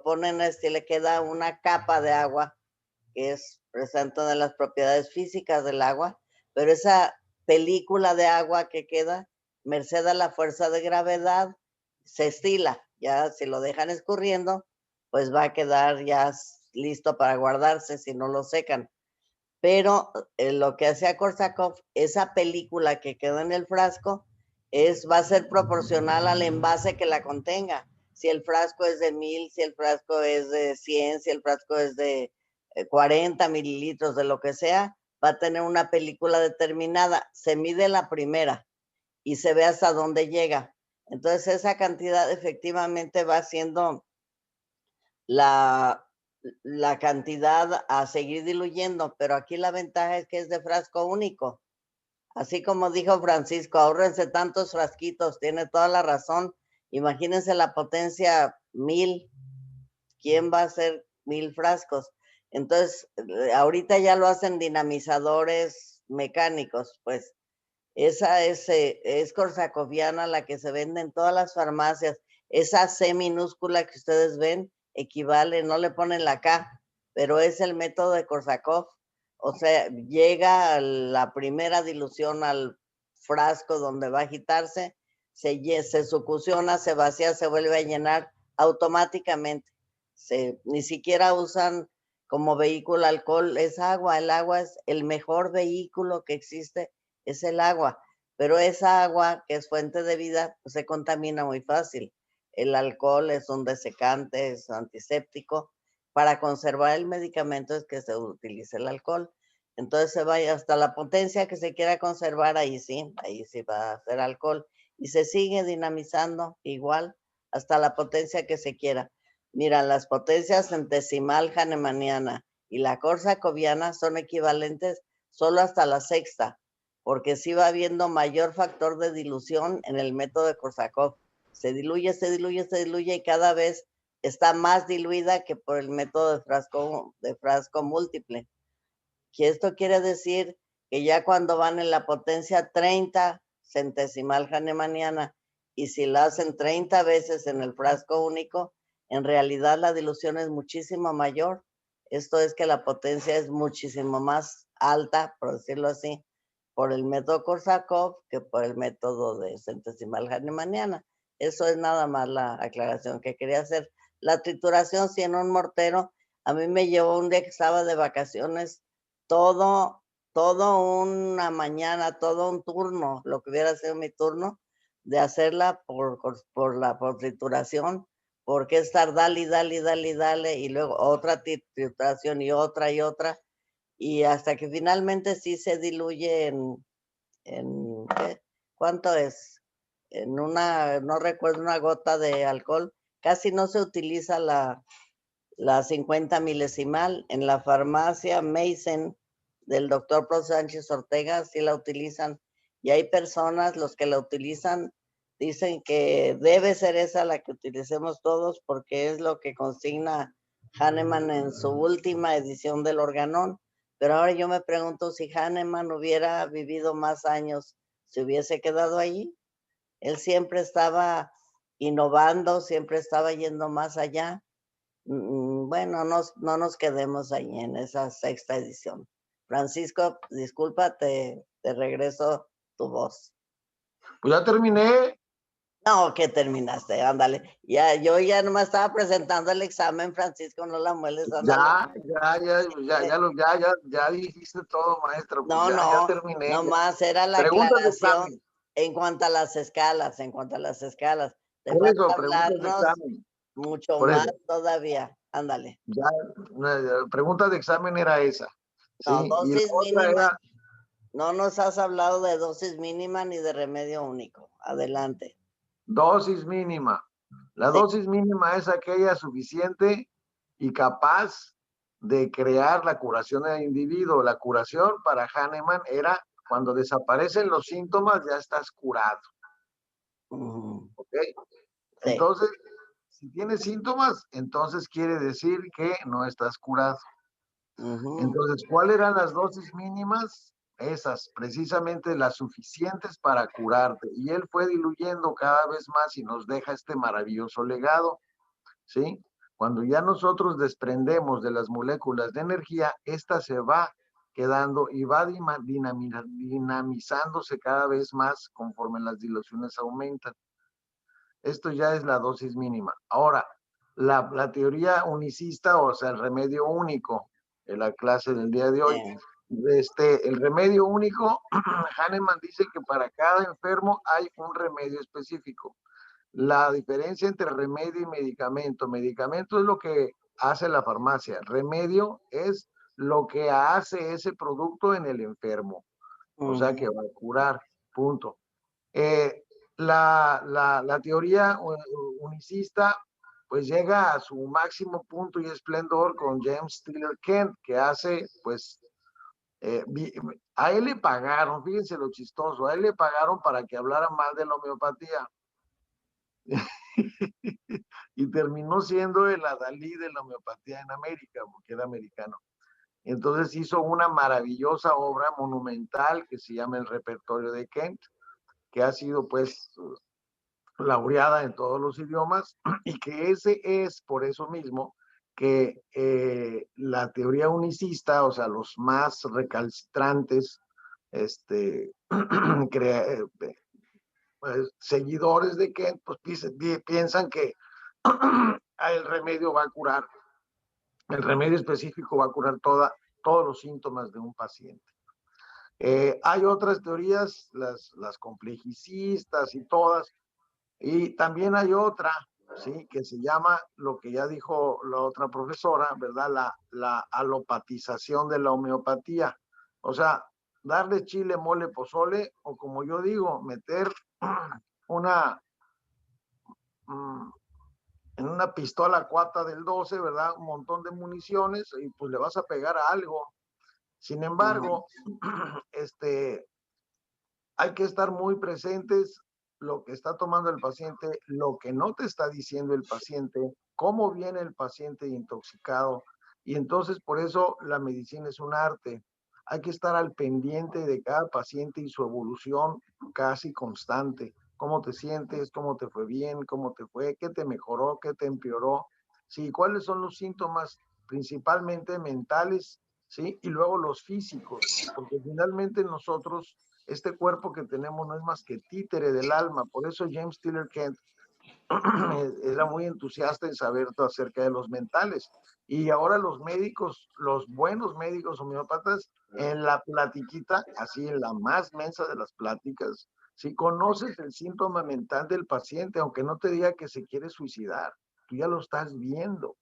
ponen, le queda una capa de agua, que es presente de las propiedades físicas del agua, pero esa película de agua que queda, merced a la fuerza de gravedad, se estila. Ya si lo dejan escurriendo, pues va a quedar ya listo para guardarse si no lo secan. Pero lo que hacía Korsakoff, esa película que queda en el frasco, va a ser proporcional al envase que la contenga. Si el frasco es de 1000, si el frasco es de 100, si el frasco es de 40 mililitros, de lo que sea, va a tener una película determinada. Se mide la primera y se ve hasta dónde llega. Entonces esa cantidad efectivamente va siendo la cantidad a seguir diluyendo, pero aquí la ventaja es que es de frasco único. Así como dijo Francisco, ahórrense tantos frasquitos, tiene toda la razón. Imagínense la potencia 1000. ¿Quién va a hacer 1000 frascos? Entonces, ahorita ya lo hacen dinamizadores mecánicos, pues. Esa es korsakoviana, la que se vende en todas las farmacias. Esa C minúscula que ustedes ven equivale, no le ponen la K, pero es el método de Korsakoff. O sea, llega la primera dilución al frasco donde va a agitarse, se succiona, se vacía, se vuelve a llenar automáticamente. Ni siquiera usan como vehículo alcohol, es agua. El agua es el mejor vehículo que existe, es el agua, pero esa agua que es fuente de vida pues, se contamina muy fácil. El alcohol es un desecante, es antiséptico. Para conservar el medicamento es que se utiliza el alcohol. Entonces se va hasta la potencia que se quiera conservar, ahí sí va a ser alcohol. Y se sigue dinamizando igual hasta la potencia que se quiera. Mira, las potencias centesimal hahnemanniana y la korsakoviana son equivalentes solo hasta la sexta, porque sí va habiendo mayor factor de dilución en el método de Korsakoff. Se diluye y cada vez está más diluida que por el método de frasco múltiple. Que esto quiere decir que ya cuando van en la potencia 30 centesimal hahnemanniana y si la hacen 30 veces en el frasco único, en realidad la dilución es muchísimo mayor. Esto es que la potencia es muchísimo más alta, por decirlo así, por el método Korsakoff que por el método de centesimal hahnemanniana. Eso es nada más la aclaración que quería hacer. La trituración, si en un mortero, a mí me llevó un día que estaba de vacaciones, todo una mañana, todo un turno, lo que hubiera sido mi turno, de hacerla por trituración, porque estar dale, y luego otra trituración y otra, y hasta que finalmente sí se diluye en ¿qué? ¿Cuánto es? No recuerdo, una gota de alcohol. Casi no se utiliza la 50 milesimal. En la farmacia Mason del doctor Pro Sánchez Ortega sí la utilizan. Y hay personas, los que la utilizan, dicen que debe ser esa la que utilicemos todos porque es lo que consigna Hahnemann en su última edición del Organón. Pero ahora yo me pregunto si Hahnemann hubiera vivido más años, si hubiese quedado allí. Él siempre estaba innovando, siempre estaba yendo más allá. Bueno, no nos quedemos ahí en esa sexta edición. Francisco, disculpa, te regreso tu voz. Pues ya terminé. No, que terminaste, ándale. Yo ya nomás estaba presentando el examen, Francisco, no la mueles, ándale. Ya dijiste todo, maestra. Pues no, ya terminé. Nomás era la aclaración en cuanto a las escalas, Te falta hablarnos mucho más todavía, ándale. Ya, la pregunta de examen era esa. No, sí, dosis y la mínima. era, No nos has hablado de dosis mínima ni de remedio único. Adelante. Dosis mínima. La dosis mínima es aquella suficiente y capaz de crear la curación del individuo. La curación para Hahnemann era cuando desaparecen los síntomas, ya estás curado. ¿Ok? Entonces, si tienes síntomas, entonces quiere decir que no estás curado. Entonces, ¿cuáles eran las dosis mínimas? Esas, precisamente las suficientes para curarte. Y él fue diluyendo cada vez más y nos deja este maravilloso legado, ¿sí? Cuando ya nosotros desprendemos de las moléculas de energía, esta se va quedando y va dinamizándose cada vez más conforme las diluciones aumentan. Esto ya es la dosis mínima. Ahora, la teoría unicista, o sea, el remedio único, en la clase del día de hoy, el remedio único, Hahnemann dice que para cada enfermo hay un remedio específico. La diferencia entre remedio y medicamento es lo que hace la farmacia, remedio es lo que hace ese producto en el enfermo, o sea que va a curar, punto. La teoría unicista pues llega a su máximo punto y esplendor con James Tiller Kent, que hace pues a él le pagaron, fíjense lo chistoso, a él le pagaron para que hablara mal de la homeopatía y terminó siendo el adalid de la homeopatía en América, porque era americano. Entonces hizo una maravillosa obra monumental que se llama El Repertorio de Kent, que ha sido pues laureada en todos los idiomas, y que ese es por eso mismo que la teoría unicista, o sea, los más recalcitrantes, seguidores de Kent, pues piensan que el remedio va a curar, el remedio específico va a curar todos los síntomas de un paciente. Hay otras teorías, las complejicistas y todas, y también hay otra, ¿sí? Que se llama lo que ya dijo la otra profesora, ¿verdad? La alopatización de la homeopatía. O sea, darle chile, mole, pozole, o como yo digo, meter en una pistola cuata del 12, ¿verdad? Un montón de municiones y pues le vas a pegar a algo. Sin embargo, hay que estar muy presentes lo que está tomando el paciente, lo que no te está diciendo el paciente, cómo viene el paciente intoxicado. Y entonces por eso la medicina es un arte. Hay que estar al pendiente de cada paciente y su evolución casi constante. ¿Cómo te sientes? ¿Cómo te fue bien? ¿Cómo te fue? ¿Qué te mejoró? ¿Qué te empeoró? Sí, ¿cuáles son los síntomas principalmente mentales? ¿Sí? Y luego los físicos, porque finalmente nosotros, este cuerpo que tenemos no es más que títere del alma. Por eso James Tiller Kent era muy entusiasta en saber todo acerca de los mentales. Y ahora los médicos, los buenos médicos homeópatas, en la platiquita, así en la más mensa de las pláticas, si conoces el síntoma mental del paciente, aunque no te diga que se quiere suicidar, tú ya lo estás viendo.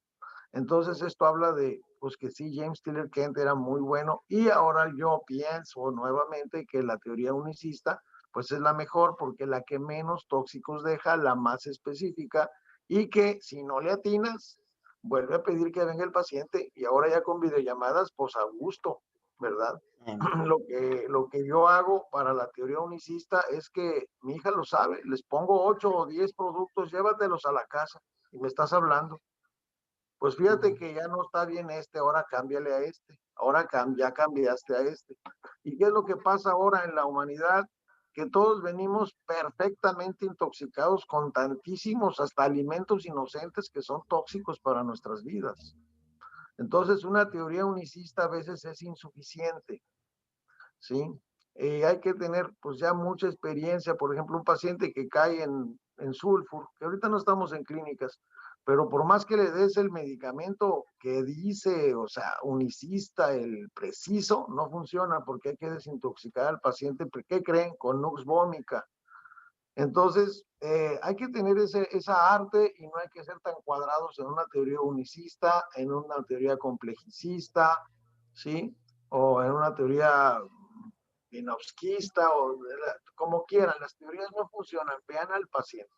Entonces esto habla de, pues que sí, James Tiller Kent era muy bueno, y ahora yo pienso nuevamente que la teoría unicista pues es la mejor, porque la que menos tóxicos deja, la más específica, y que si no le atinas, vuelve a pedir que venga el paciente, y ahora ya con videollamadas, pues a gusto, ¿verdad? Lo que yo hago para la teoría unicista es que mi hija lo sabe, les pongo 8 o 10 productos, llévatelos a la casa, y me estás hablando. Pues fíjate que ya no está bien ahora cámbiale a ahora ya cambiaste a ¿Y qué es lo que pasa ahora en la humanidad? Que todos venimos perfectamente intoxicados con tantísimos, hasta alimentos inocentes que son tóxicos para nuestras vidas. Entonces, una teoría unicista a veces es insuficiente, ¿sí? Hay que tener pues ya mucha experiencia, por ejemplo, un paciente que cae en sulfur, que ahorita no estamos en clínicas, pero por más que le des el medicamento que dice, o sea, unicista, el preciso, no funciona porque hay que desintoxicar al paciente, ¿qué creen? Con Nux vomica. Entonces, hay que tener esa arte y no hay que ser tan cuadrados en una teoría unicista, en una teoría complejicista, ¿sí? O en una teoría binowskista, o como quieran. Las teorías no funcionan, vean al paciente.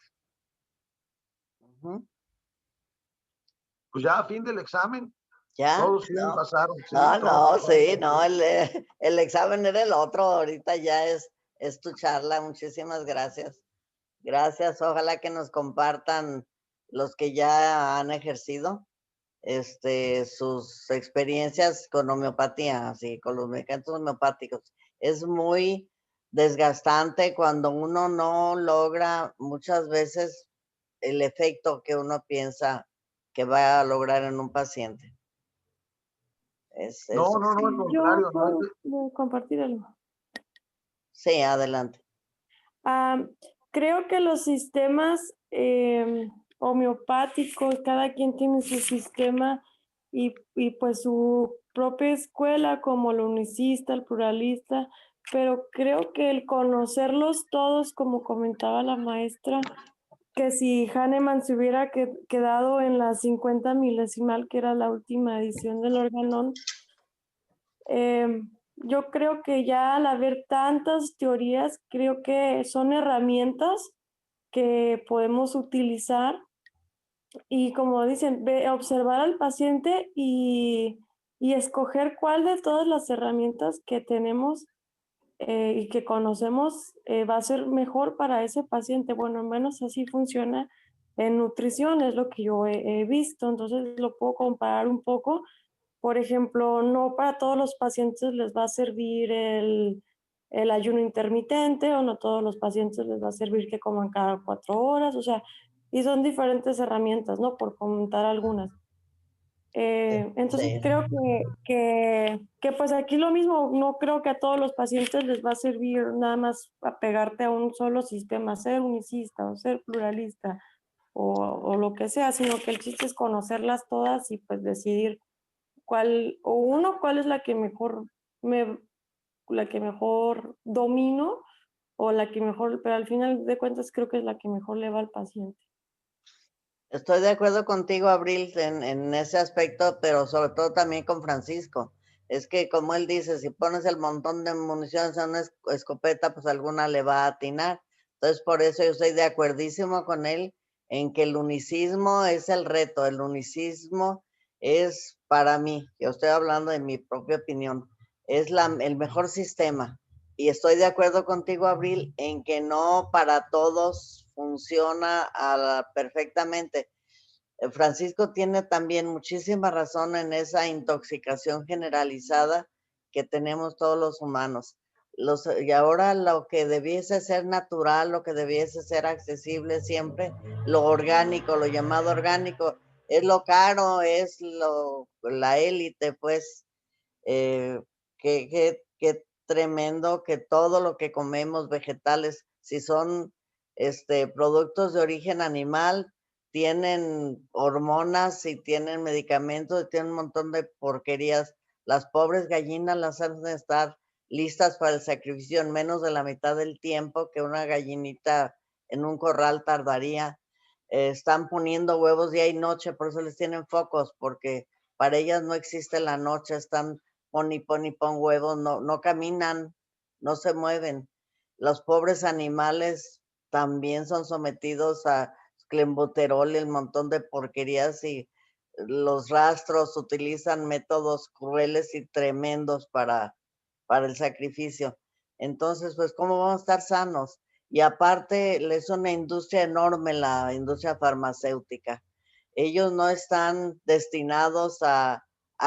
Pues ya a fin del examen, ¿ya? todos sí No. pasaron. Sí, No, sí, no, el examen era el otro, ahorita ya es tu charla, muchísimas gracias. Gracias, ojalá que nos compartan los que ya han ejercido sus experiencias con homeopatía, así, con los medicamentos homeopáticos. Es muy desgastante cuando uno no logra muchas veces el efecto que uno piensa que va a lograr en un paciente. No, al contrario. Yo puedo compartir algo. Sí, adelante. Creo que los sistemas homeopáticos, cada quien tiene su sistema y pues su propia escuela, como el unicista, el pluralista, pero creo que el conocerlos todos, como comentaba la maestra, que si Hahnemann se hubiera quedado en la 50 milesimal, que era la última edición del Organon, yo creo que ya al haber tantas teorías, creo que son herramientas que podemos utilizar y, como dicen, observar al paciente y escoger cuál de todas las herramientas que tenemos y que conocemos va a ser mejor para ese paciente. Bueno, al menos así funciona en nutrición, es lo que yo he visto, entonces lo puedo comparar un poco. Por ejemplo, no para todos los pacientes les va a servir el ayuno intermitente, o no todos los pacientes les va a servir que coman cada 4 horas, o sea, y son diferentes herramientas, ¿no? Por comentar algunas. Entonces Sí. creo que pues aquí lo mismo, no creo que a todos los pacientes les va a servir nada más a pegarte a un solo sistema, ser unicista o ser pluralista o lo que sea, sino que el chiste es conocerlas todas y pues decidir cuál es la que mejor domino o la que mejor, pero al final de cuentas creo que es la que mejor le va al paciente. Estoy de acuerdo contigo, Abril, en ese aspecto, pero sobre todo también con Francisco. Es que, como él dice, si pones el montón de municiones en una escopeta, pues alguna le va a atinar. Entonces, por eso yo estoy de acuerdísimo con él en que el unicismo es el reto. El unicismo es, para mí, yo estoy hablando de mi propia opinión, es el mejor sistema. Y estoy de acuerdo contigo, Abril, en que no para todos funciona perfectamente. Francisco tiene también muchísima razón en esa intoxicación generalizada que tenemos todos los humanos. Y ahora lo que debiese ser natural, lo que debiese ser accesible siempre, lo orgánico, lo llamado orgánico, es lo caro, es la élite, pues, qué tremendo que todo lo que comemos, vegetales, si son productos de origen animal, tienen hormonas y tienen medicamentos y tienen un montón de porquerías. Las pobres gallinas las hacen estar listas para el sacrificio en menos de la mitad del tiempo que una gallinita en un corral tardaría. Están poniendo huevos día y noche, por eso les tienen focos, porque para ellas no existe la noche, están pon huevos, no caminan, no se mueven. Los pobres animales también son sometidos a clenbuterol, el montón de porquerías, y los rastros utilizan métodos crueles y tremendos para el sacrificio. Entonces, pues, ¿cómo vamos a estar sanos? Y aparte, es una industria enorme, la industria farmacéutica. Ellos no están destinados a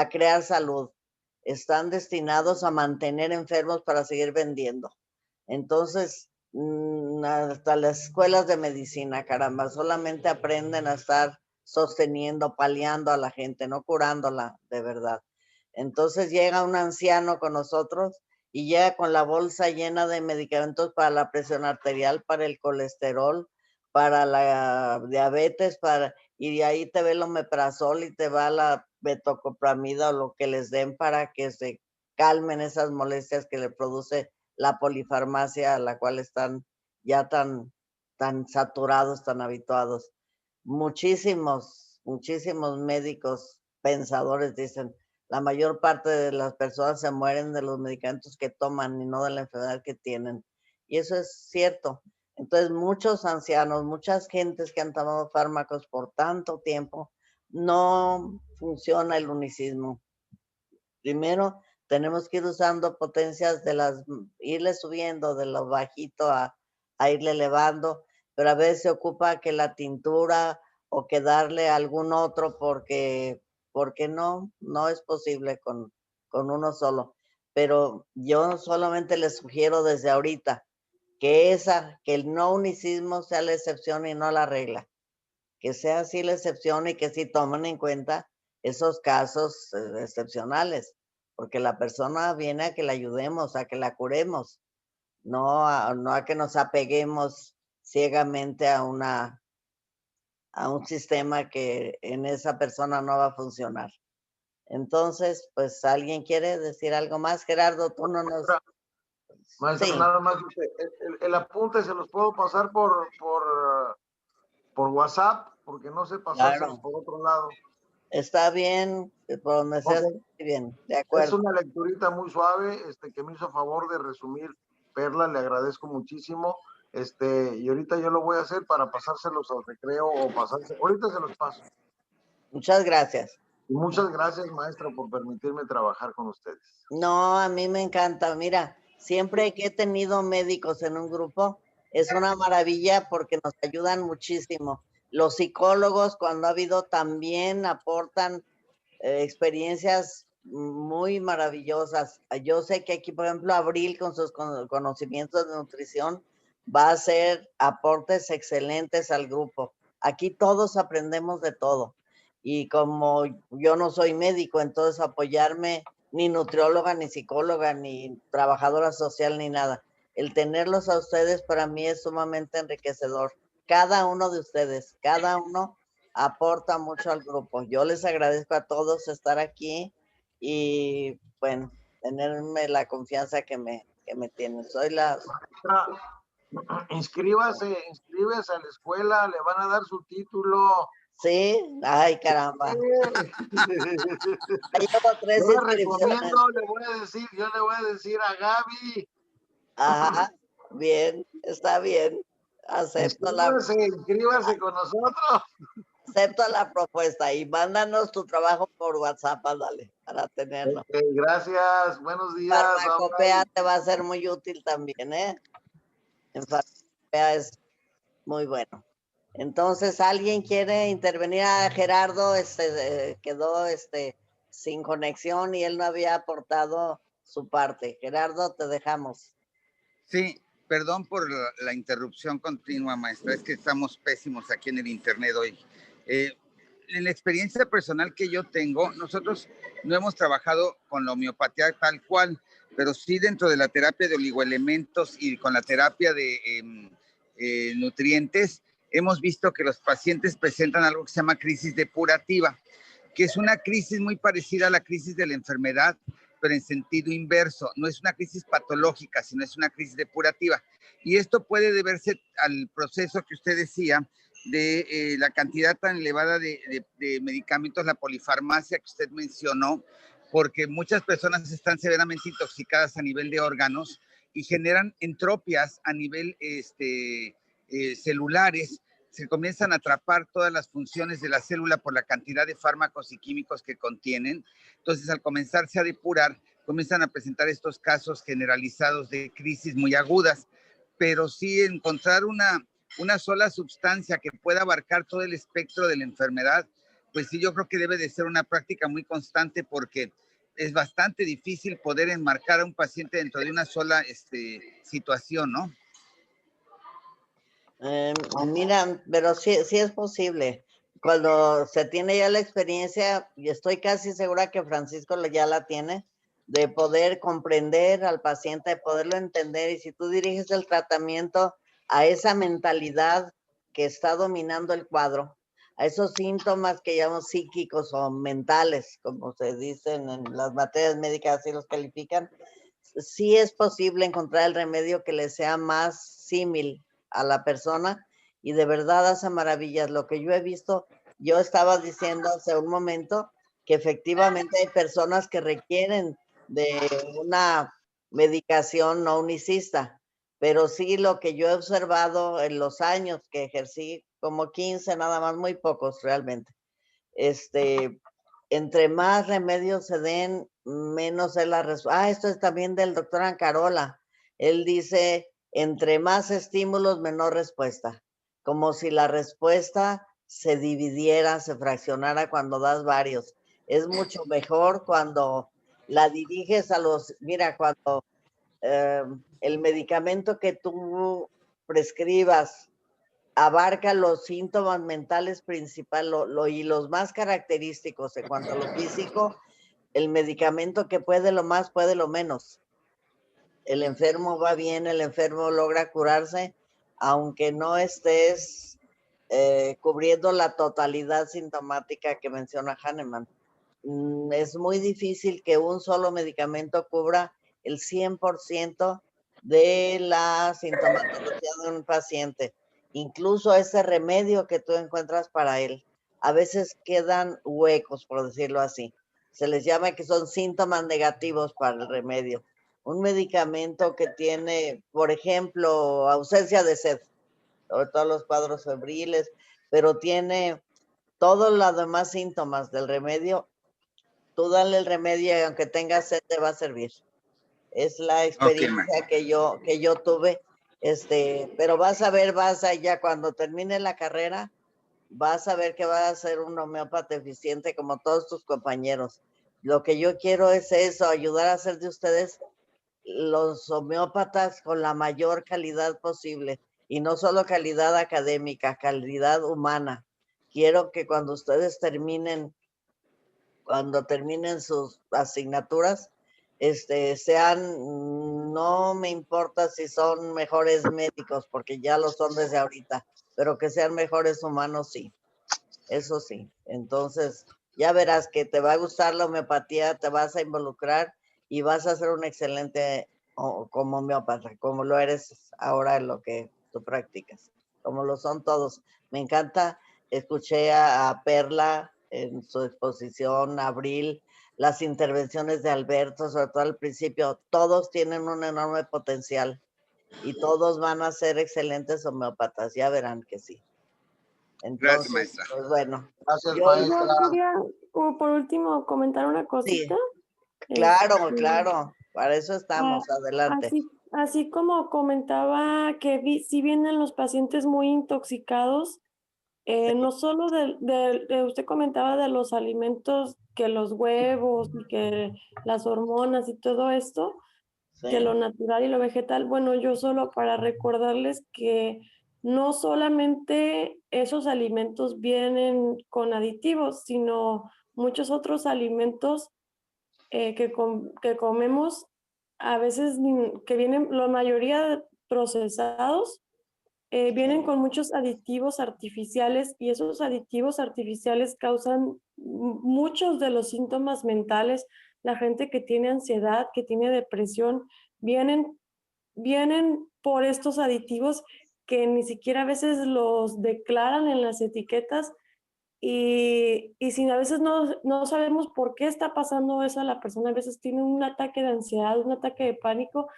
crear salud, están destinados a mantener enfermos para seguir vendiendo. Entonces, hasta las escuelas de medicina, caramba, solamente aprenden a estar sosteniendo, paliando a la gente, no curándola de verdad. Entonces llega un anciano con nosotros y llega con la bolsa llena de medicamentos para la presión arterial, para el colesterol, para la diabetes, y de ahí te ve el omeprazol y te va la metoclopramida o lo que les den para que se calmen esas molestias que le produce la polifarmacia a la cual están ya tan saturados, tan habituados. Muchísimos médicos pensadores dicen, la mayor parte de las personas se mueren de los medicamentos que toman y no de la enfermedad que tienen. Y eso es cierto. Entonces, muchos ancianos, muchas gentes que han tomado fármacos por tanto tiempo, no funciona el unicismo. Primero, tenemos que ir usando potencias irle subiendo de lo bajito a irle elevando, pero a veces se ocupa que la tintura o que darle algún otro porque no es posible con uno solo. Pero yo solamente les sugiero desde ahorita que el no unicismo sea la excepción y no la regla. Que sea así la excepción y que sí tomen en cuenta esos casos excepcionales, porque la persona viene a que la ayudemos, a que la curemos, no a que nos apeguemos ciegamente a un sistema que en esa persona no va a funcionar. Entonces, pues, ¿alguien quiere decir algo más? Gerardo, tú no nos... Maestra, Sí. nada más, el apunte se los puedo pasar por WhatsApp, porque no sé pasárselos por otro lado. Está bien, por donde sea, okay. Bien, de acuerdo. Es una lecturita muy suave, que me hizo favor de resumir Perla, le agradezco muchísimo, y ahorita yo lo voy a hacer para pasárselos al recreo ahorita se los paso. Muchas gracias. Y muchas gracias, maestra, por permitirme trabajar con ustedes. No, a mí me encanta, mira, siempre que he tenido médicos en un grupo, es una maravilla porque nos ayudan muchísimo. Los psicólogos, cuando ha habido, también aportan experiencias muy maravillosas. Yo sé que aquí, por ejemplo, Abril, con sus conocimientos de nutrición, va a hacer aportes excelentes al grupo. Aquí todos aprendemos de todo. Y como yo no soy médico, entonces apoyarme, ni nutrióloga, ni psicóloga, ni trabajadora social, ni nada. El tenerlos a ustedes para mí es sumamente enriquecedor. Cada uno de ustedes, cada uno aporta mucho al grupo. Yo les agradezco a todos estar aquí y, bueno, tenerme la confianza que me tienen. Soy la... Inscríbase a la escuela, le van a dar su título. Sí, ay, caramba. Yo le recomiendo, yo le voy a decir a Gaby. Ajá, bien, está bien. Acepto inscríbase con nosotros. Acepto la propuesta y mándanos tu trabajo por WhatsApp, dale, para tenerlo. Okay, gracias, buenos días. Farmacopea te va a ser muy útil también, ¿eh? En Farmacopea es muy bueno. Entonces, ¿alguien quiere intervenir? A Gerardo quedó sin conexión y él no había aportado su parte. Gerardo, te dejamos. Sí, perdón por la interrupción continua, maestra. Es que estamos pésimos aquí en el internet hoy. En la experiencia personal que yo tengo, nosotros no hemos trabajado con la homeopatía tal cual, pero sí dentro de la terapia de oligoelementos y con la terapia de nutrientes, hemos visto que los pacientes presentan algo que se llama crisis depurativa, que es una crisis muy parecida a la crisis de la enfermedad, pero en sentido inverso. No es una crisis patológica, sino es una crisis depurativa. Y esto puede deberse al proceso que usted decía de la cantidad tan elevada de medicamentos, la polifarmacia que usted mencionó, porque muchas personas están severamente intoxicadas a nivel de órganos y generan entropias a nivel celulares. Se comienzan a atrapar todas las funciones de la célula por la cantidad de fármacos y químicos que contienen. Entonces, al comenzarse a depurar, comienzan a presentar estos casos generalizados de crisis muy agudas. Pero sí encontrar una sola sustancia que pueda abarcar todo el espectro de la enfermedad, pues sí, yo creo que debe de ser una práctica muy constante porque es bastante difícil poder enmarcar a un paciente dentro de una sola situación, ¿no? Mira, pero sí es posible. cuando se tiene ya la experiencia, y estoy casi segura que Francisco ya la tiene, de poder comprender al paciente, de poderlo entender, y si tú diriges el tratamiento a esa mentalidad que está dominando el cuadro, a esos síntomas que llamamos psíquicos o mentales, como se dicen en las materias médicas, así los califican, sí es posible encontrar el remedio que le sea más símil a la persona y de verdad hace maravillas. Lo que yo he visto, yo estaba diciendo hace un momento que efectivamente hay personas que requieren de una medicación no unicista, pero sí lo que yo he observado en los años que ejercí, como 15 nada más, muy pocos realmente, entre más remedios se den, menos es la respuesta. Esto es también del doctor Ancarola. Él dice, entre más estímulos, menor respuesta. Como si la respuesta se dividiera, se fraccionara cuando das varios. Es mucho mejor cuando la diriges a los... Mira, cuando el medicamento que tú prescribas abarca los síntomas mentales principales y los más característicos en cuanto a lo físico, el medicamento que puede lo más, puede lo menos. El enfermo va bien, el enfermo logra curarse, aunque no estés cubriendo la totalidad sintomática que menciona Hahnemann. Es muy difícil que un solo medicamento cubra el 100% de la sintomatología de un paciente. Incluso ese remedio que tú encuentras para él, a veces quedan huecos, por decirlo así. Se les llama que son síntomas negativos para el remedio. Un medicamento que tiene, por ejemplo, ausencia de sed, sobre todo los cuadros febriles, pero tiene todos los demás síntomas del remedio, tú dale el remedio y aunque tengas sed te va a servir. Es la experiencia que yo tuve, pero vas a ver, ya cuando termine la carrera, vas a ver que vas a ser un homeópata eficiente como todos tus compañeros. Lo que yo quiero es eso, ayudar a hacer de ustedes los homeópatas con la mayor calidad posible, y no solo calidad académica, calidad humana. Quiero que cuando ustedes terminen sus asignaturas, no me importa si son mejores médicos, porque ya lo son desde ahorita, pero que sean mejores humanos, sí, eso sí. Entonces, ya verás que te va a gustar la homeopatía, te vas a involucrar y vas a ser un excelente como homeópata, como lo eres ahora en lo que tú practicas, como lo son todos. Me encanta, escuché a Perla en su exposición, Abril, las intervenciones de Alberto, sobre todo al principio, todos tienen un enorme potencial y todos van a ser excelentes homeópatas, ya verán que sí. Entonces, gracias, maestra. Pues bueno. Gracias, Yo quería, como por último, comentar una cosita. Sí, claro, para eso estamos, adelante. Así como comentaba que si vienen los pacientes muy intoxicados, no solo usted comentaba de los alimentos, que los huevos y que las hormonas y todo esto, que lo natural y lo vegetal. Bueno, yo solo para recordarles que no solamente esos alimentos vienen con aditivos, sino muchos otros alimentos que comemos, a veces que vienen, la mayoría procesados, vienen con muchos aditivos artificiales, y esos aditivos artificiales causan muchos de los síntomas mentales. La gente que tiene ansiedad, que tiene depresión, vienen por estos aditivos que ni siquiera a veces los declaran en las etiquetas, y si a veces no sabemos por qué está pasando eso a la persona. A veces tiene un ataque de ansiedad, un ataque de pánico,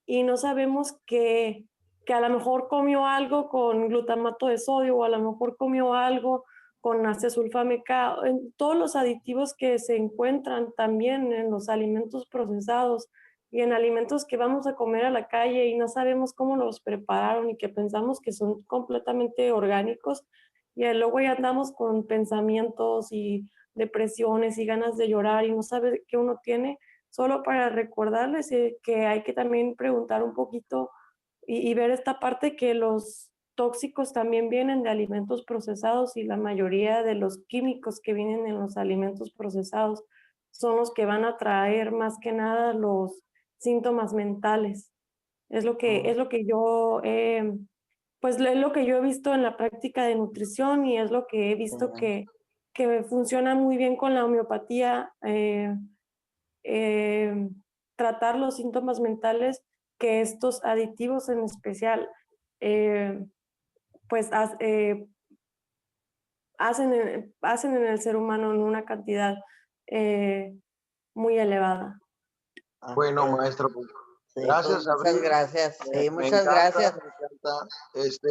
y no sabemos que a lo mejor comió algo con glutamato de sodio, o a lo mejor comió algo con acesulfame K, en todos los aditivos que se encuentran también en los alimentos procesados y en alimentos que vamos a comer a la calle y no sabemos cómo los prepararon y que pensamos que son completamente orgánicos, y luego ya andamos con pensamientos y depresiones y ganas de llorar y no sabe qué uno tiene. Solo para recordarles que hay que también preguntar un poquito y ver esta parte, que los tóxicos también vienen de alimentos procesados y la mayoría de los químicos que vienen en los alimentos procesados son los que van a traer más que nada los síntomas mentales. Es lo que yo, pues es lo que yo he visto en la práctica de nutrición y es lo que he visto que funciona muy bien con la homeopatía, tratar los síntomas mentales, que estos aditivos en especial, pues hacen en el ser humano en una cantidad muy elevada. Bueno, maestra, pues, Sí, gracias, pues, muchas Abril. gracias. Sí, Me muchas gracias. me encanta.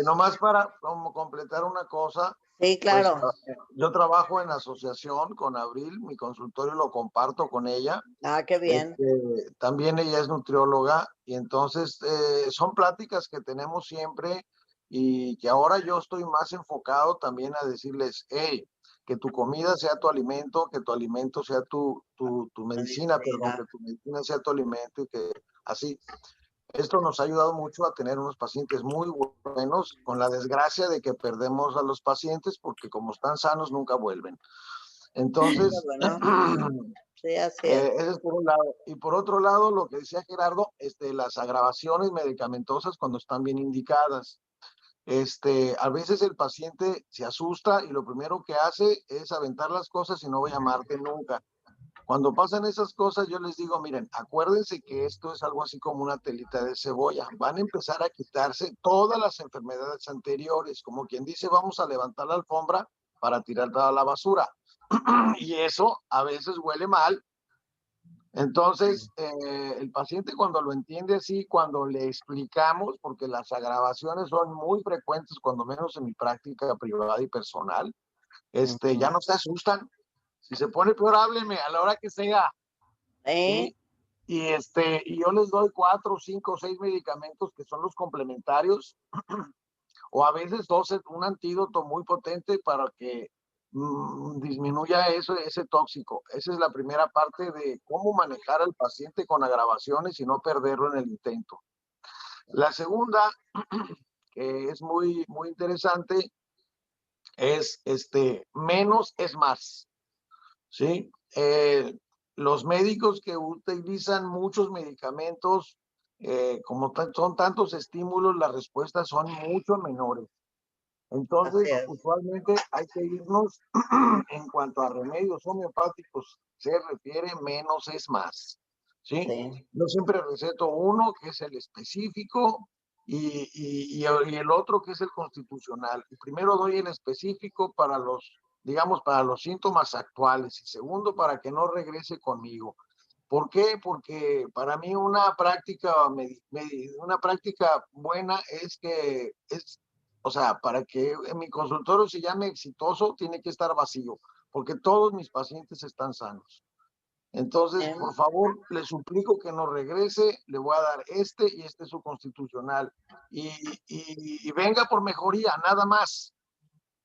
Nomás para como completar una cosa, Sí, pues claro. yo trabajo en asociación con Abril, mi consultorio lo comparto con ella. Ah, qué bien. También ella es nutrióloga y entonces son pláticas que tenemos siempre y que ahora yo estoy más enfocado también a decirles, hey, que tu comida sea tu alimento, que tu alimento sea tu medicina, perdón, que tu medicina sea tu alimento y que así. Esto nos ha ayudado mucho a tener unos pacientes muy buenos, con la desgracia de que perdemos a los pacientes porque como están sanos nunca vuelven. Entonces, Bueno, sí, así es. ese es por un lado. Y por otro lado, lo que decía Gerardo, las agravaciones medicamentosas cuando están bien indicadas. A veces el paciente se asusta y lo primero que hace es aventar las cosas y no voy a amarte nunca. Cuando pasan esas cosas, yo les digo, miren, acuérdense que esto es algo así como una telita de cebolla. Van a empezar a quitarse todas las enfermedades anteriores, como quien dice, vamos a levantar la alfombra para tirar toda la basura. Y eso a veces huele mal. Entonces, el paciente cuando lo entiende así, cuando le explicamos, porque las agravaciones son muy frecuentes, cuando menos en mi práctica privada y personal, ya no se asustan. Si se pone peor, hábleme a la hora que sea. ¿Sí? Y yo les doy 4, 5, 6 medicamentos que son los complementarios, o a veces 12, un antídoto muy potente para que disminuya ese tóxico. Esa es la primera parte de cómo manejar al paciente con agravaciones y no perderlo en el intento. La segunda, que es muy, muy interesante, es menos es más. ¿Sí? Los médicos que utilizan muchos medicamentos, como son tantos estímulos, las respuestas son mucho menores. Entonces, usualmente hay que irnos en cuanto a remedios homeopáticos se refiere, menos es más. ¿Sí? Yo siempre receto uno que es el específico y el otro que es el constitucional. Y primero doy el específico para digamos, para los síntomas actuales y segundo para que no regrese conmigo. ¿Por qué? Porque para mí una práctica buena es que o sea, para que mi consultorio se llame exitoso, tiene que estar vacío, porque todos mis pacientes están sanos. Entonces, por favor, le suplico que no regrese, le voy a dar y este es su constitucional. Y venga por mejoría, nada más.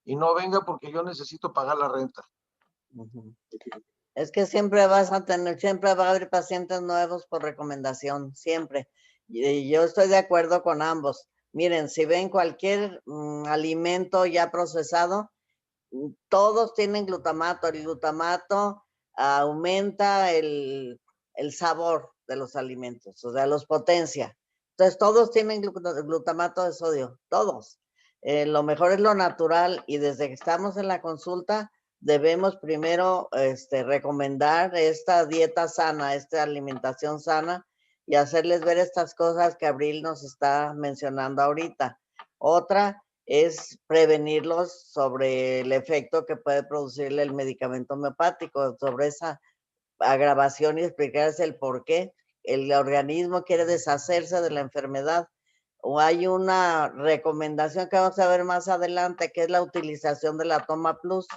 Y no venga porque yo necesito pagar la renta. Es que siempre va a haber pacientes nuevos por recomendación, siempre. Y yo estoy de acuerdo con ambos. Miren, si ven cualquier alimento ya procesado, todos tienen glutamato. El glutamato aumenta el sabor de los alimentos, o sea, los potencia. Entonces, todos tienen glutamato de sodio, todos. Lo mejor es lo natural y desde que estamos en la consulta, debemos primero recomendar esta dieta sana, esta alimentación sana y hacerles ver estas cosas que Abril nos está mencionando ahorita. Otra es prevenirlos sobre el efecto que puede producirle el medicamento homeopático, sobre esa agravación y explicarles el por qué. El organismo quiere deshacerse de la enfermedad. O hay una recomendación que vamos a ver más adelante, que es la utilización de la Toma Plus.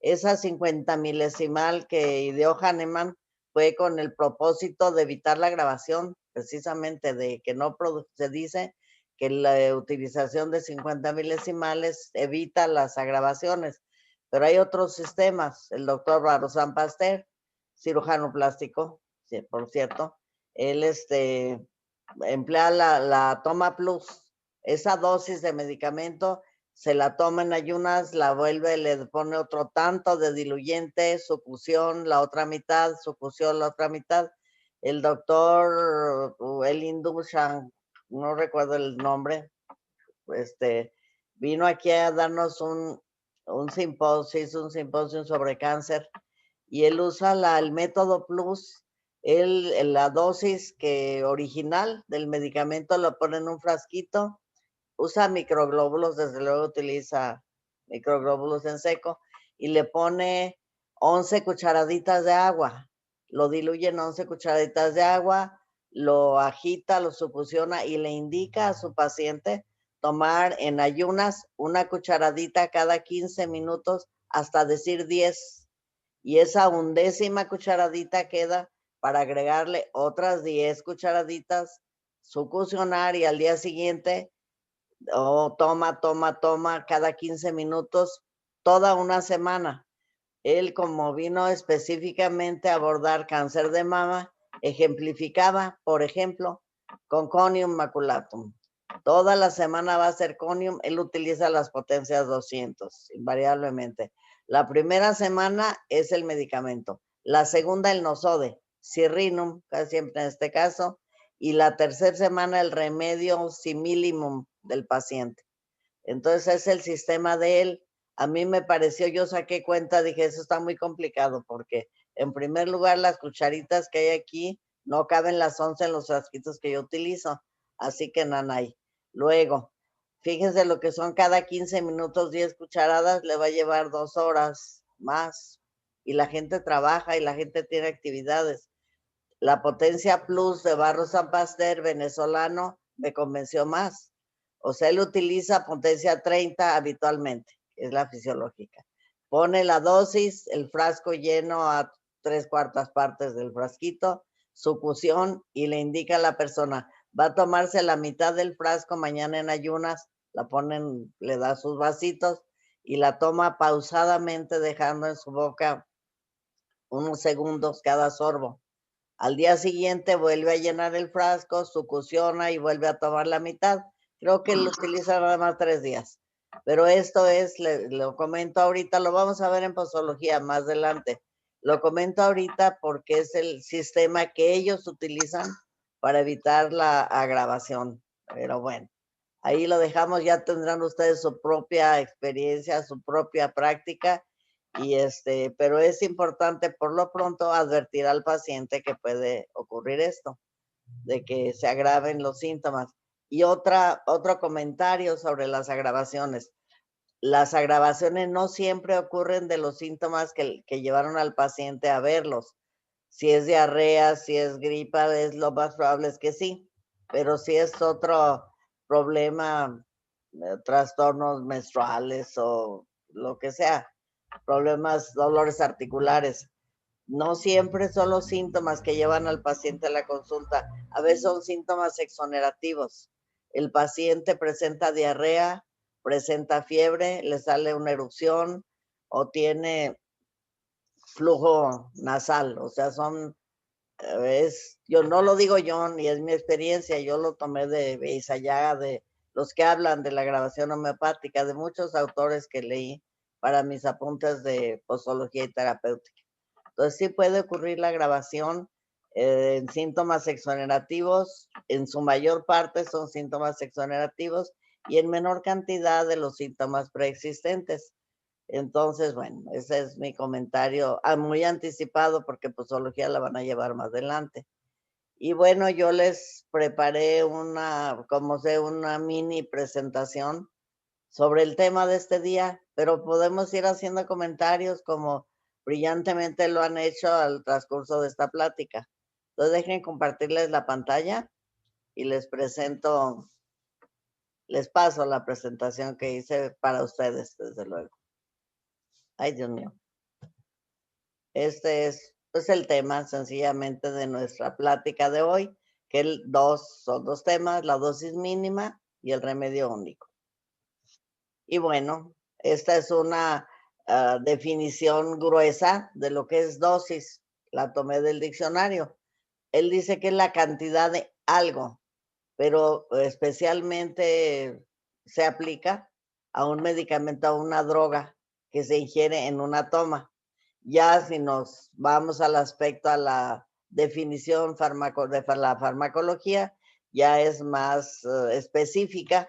Esa 50 milesimal que ideó Hahnemann fue con el propósito de evitar la agravación, precisamente de que no se dice que la utilización de 50 milesimales evita las agravaciones, pero hay otros sistemas. El doctor Rosan Pasteur, cirujano plástico, sí, por cierto, él emplea la Toma Plus esa dosis de medicamento se la toma en ayunas, la vuelve, le pone otro tanto de diluyente, sucusión, la otra mitad, sucusión, la otra mitad. El doctor el Indushan, no recuerdo el nombre, vino aquí a darnos un simposio, hizo un simposio sobre cáncer y él usa el método Plus. La dosis original del medicamento lo pone en un frasquito, usa microglóbulos, desde luego utiliza microglóbulos en seco y le pone 11 cucharaditas de agua, lo diluye en 11 cucharaditas de agua, lo agita, lo succiona y le indica a su paciente tomar en ayunas una cucharadita cada 15 minutos hasta decir 10. Y esa 11ª cucharadita queda para agregarle otras 10 cucharaditas, succionar y al día siguiente toma cada 15 minutos, toda una semana. Él, como vino específicamente a abordar cáncer de mama, ejemplificaba, por ejemplo, con Conium maculatum. Toda la semana va a ser Conium, él utiliza las potencias 200, invariablemente. La primera semana es el medicamento, la segunda el nosode, Cirrinum, casi siempre en este caso, y la tercera semana el remedio similimum del paciente. Entonces es el sistema de él. A mí me pareció, yo saqué cuenta, dije, eso está muy complicado porque en primer lugar las cucharitas que hay aquí no caben las 11 en los frasquitos que yo utilizo, así que nanay. Luego, fíjense lo que son cada 15 minutos 10 cucharadas, le va a llevar 2 horas más y la gente trabaja y la gente tiene actividades. La potencia plus de Barros San Pasteur venezolano me convenció más. O sea, él utiliza potencia 30 habitualmente, que es la fisiológica. Pone la dosis, el frasco lleno a 3/4 partes del frasquito, succión y le indica a la persona, va a tomarse la mitad del frasco mañana en ayunas, la ponen, le da sus vasitos y la toma pausadamente dejando en su boca unos segundos cada sorbo. Al día siguiente vuelve a llenar el frasco, succiona y vuelve a tomar la mitad. Creo que lo utiliza nada más 3 días. Pero esto es, lo comento ahorita, lo vamos a ver en posología más adelante. Lo comento ahorita porque es el sistema que ellos utilizan para evitar la agravación. Pero bueno, ahí lo dejamos, ya tendrán ustedes su propia experiencia, su propia práctica. Pero es importante por lo pronto advertir al paciente que puede ocurrir esto, de que se agraven los síntomas. Y otro comentario sobre las agravaciones. Las agravaciones no siempre ocurren de los síntomas que llevaron al paciente a verlos. Si es diarrea, si es gripa, lo más probable es que sí, pero si es otro problema, trastornos menstruales o lo que sea, problemas, dolores articulares. No siempre son los síntomas que llevan al paciente a la consulta. A veces son síntomas exonerativos. El paciente presenta diarrea, presenta fiebre, le sale una erupción o tiene flujo nasal. O sea, yo no lo digo yo, ni es mi experiencia, yo lo tomé de Beisayaga, de los que hablan de la grabación homeopática, de muchos autores que leí para mis apuntes de posología y terapéutica. Entonces sí puede ocurrir la agravación en síntomas exonerativos, en su mayor parte son síntomas exonerativos y en menor cantidad de los síntomas preexistentes. Entonces, bueno, ese es mi comentario muy anticipado porque posología la van a llevar más adelante. Y bueno, yo les preparé una mini presentación sobre el tema de este día, pero podemos ir haciendo comentarios como brillantemente lo han hecho al transcurso de esta plática. Entonces dejen compartirles la pantalla y les paso la presentación que hice para ustedes, desde luego. Ay, Dios mío. Este es el tema sencillamente de nuestra plática de hoy, que son 2 temas, la dosis mínima y el remedio único. Y bueno, esta es una definición gruesa de lo que es dosis. La tomé del diccionario. Él dice que es la cantidad de algo pero especialmente se aplica a un medicamento, a una droga que se ingiere en una toma. Ya si nos vamos al aspecto, a la definición de la farmacología, ya es más específica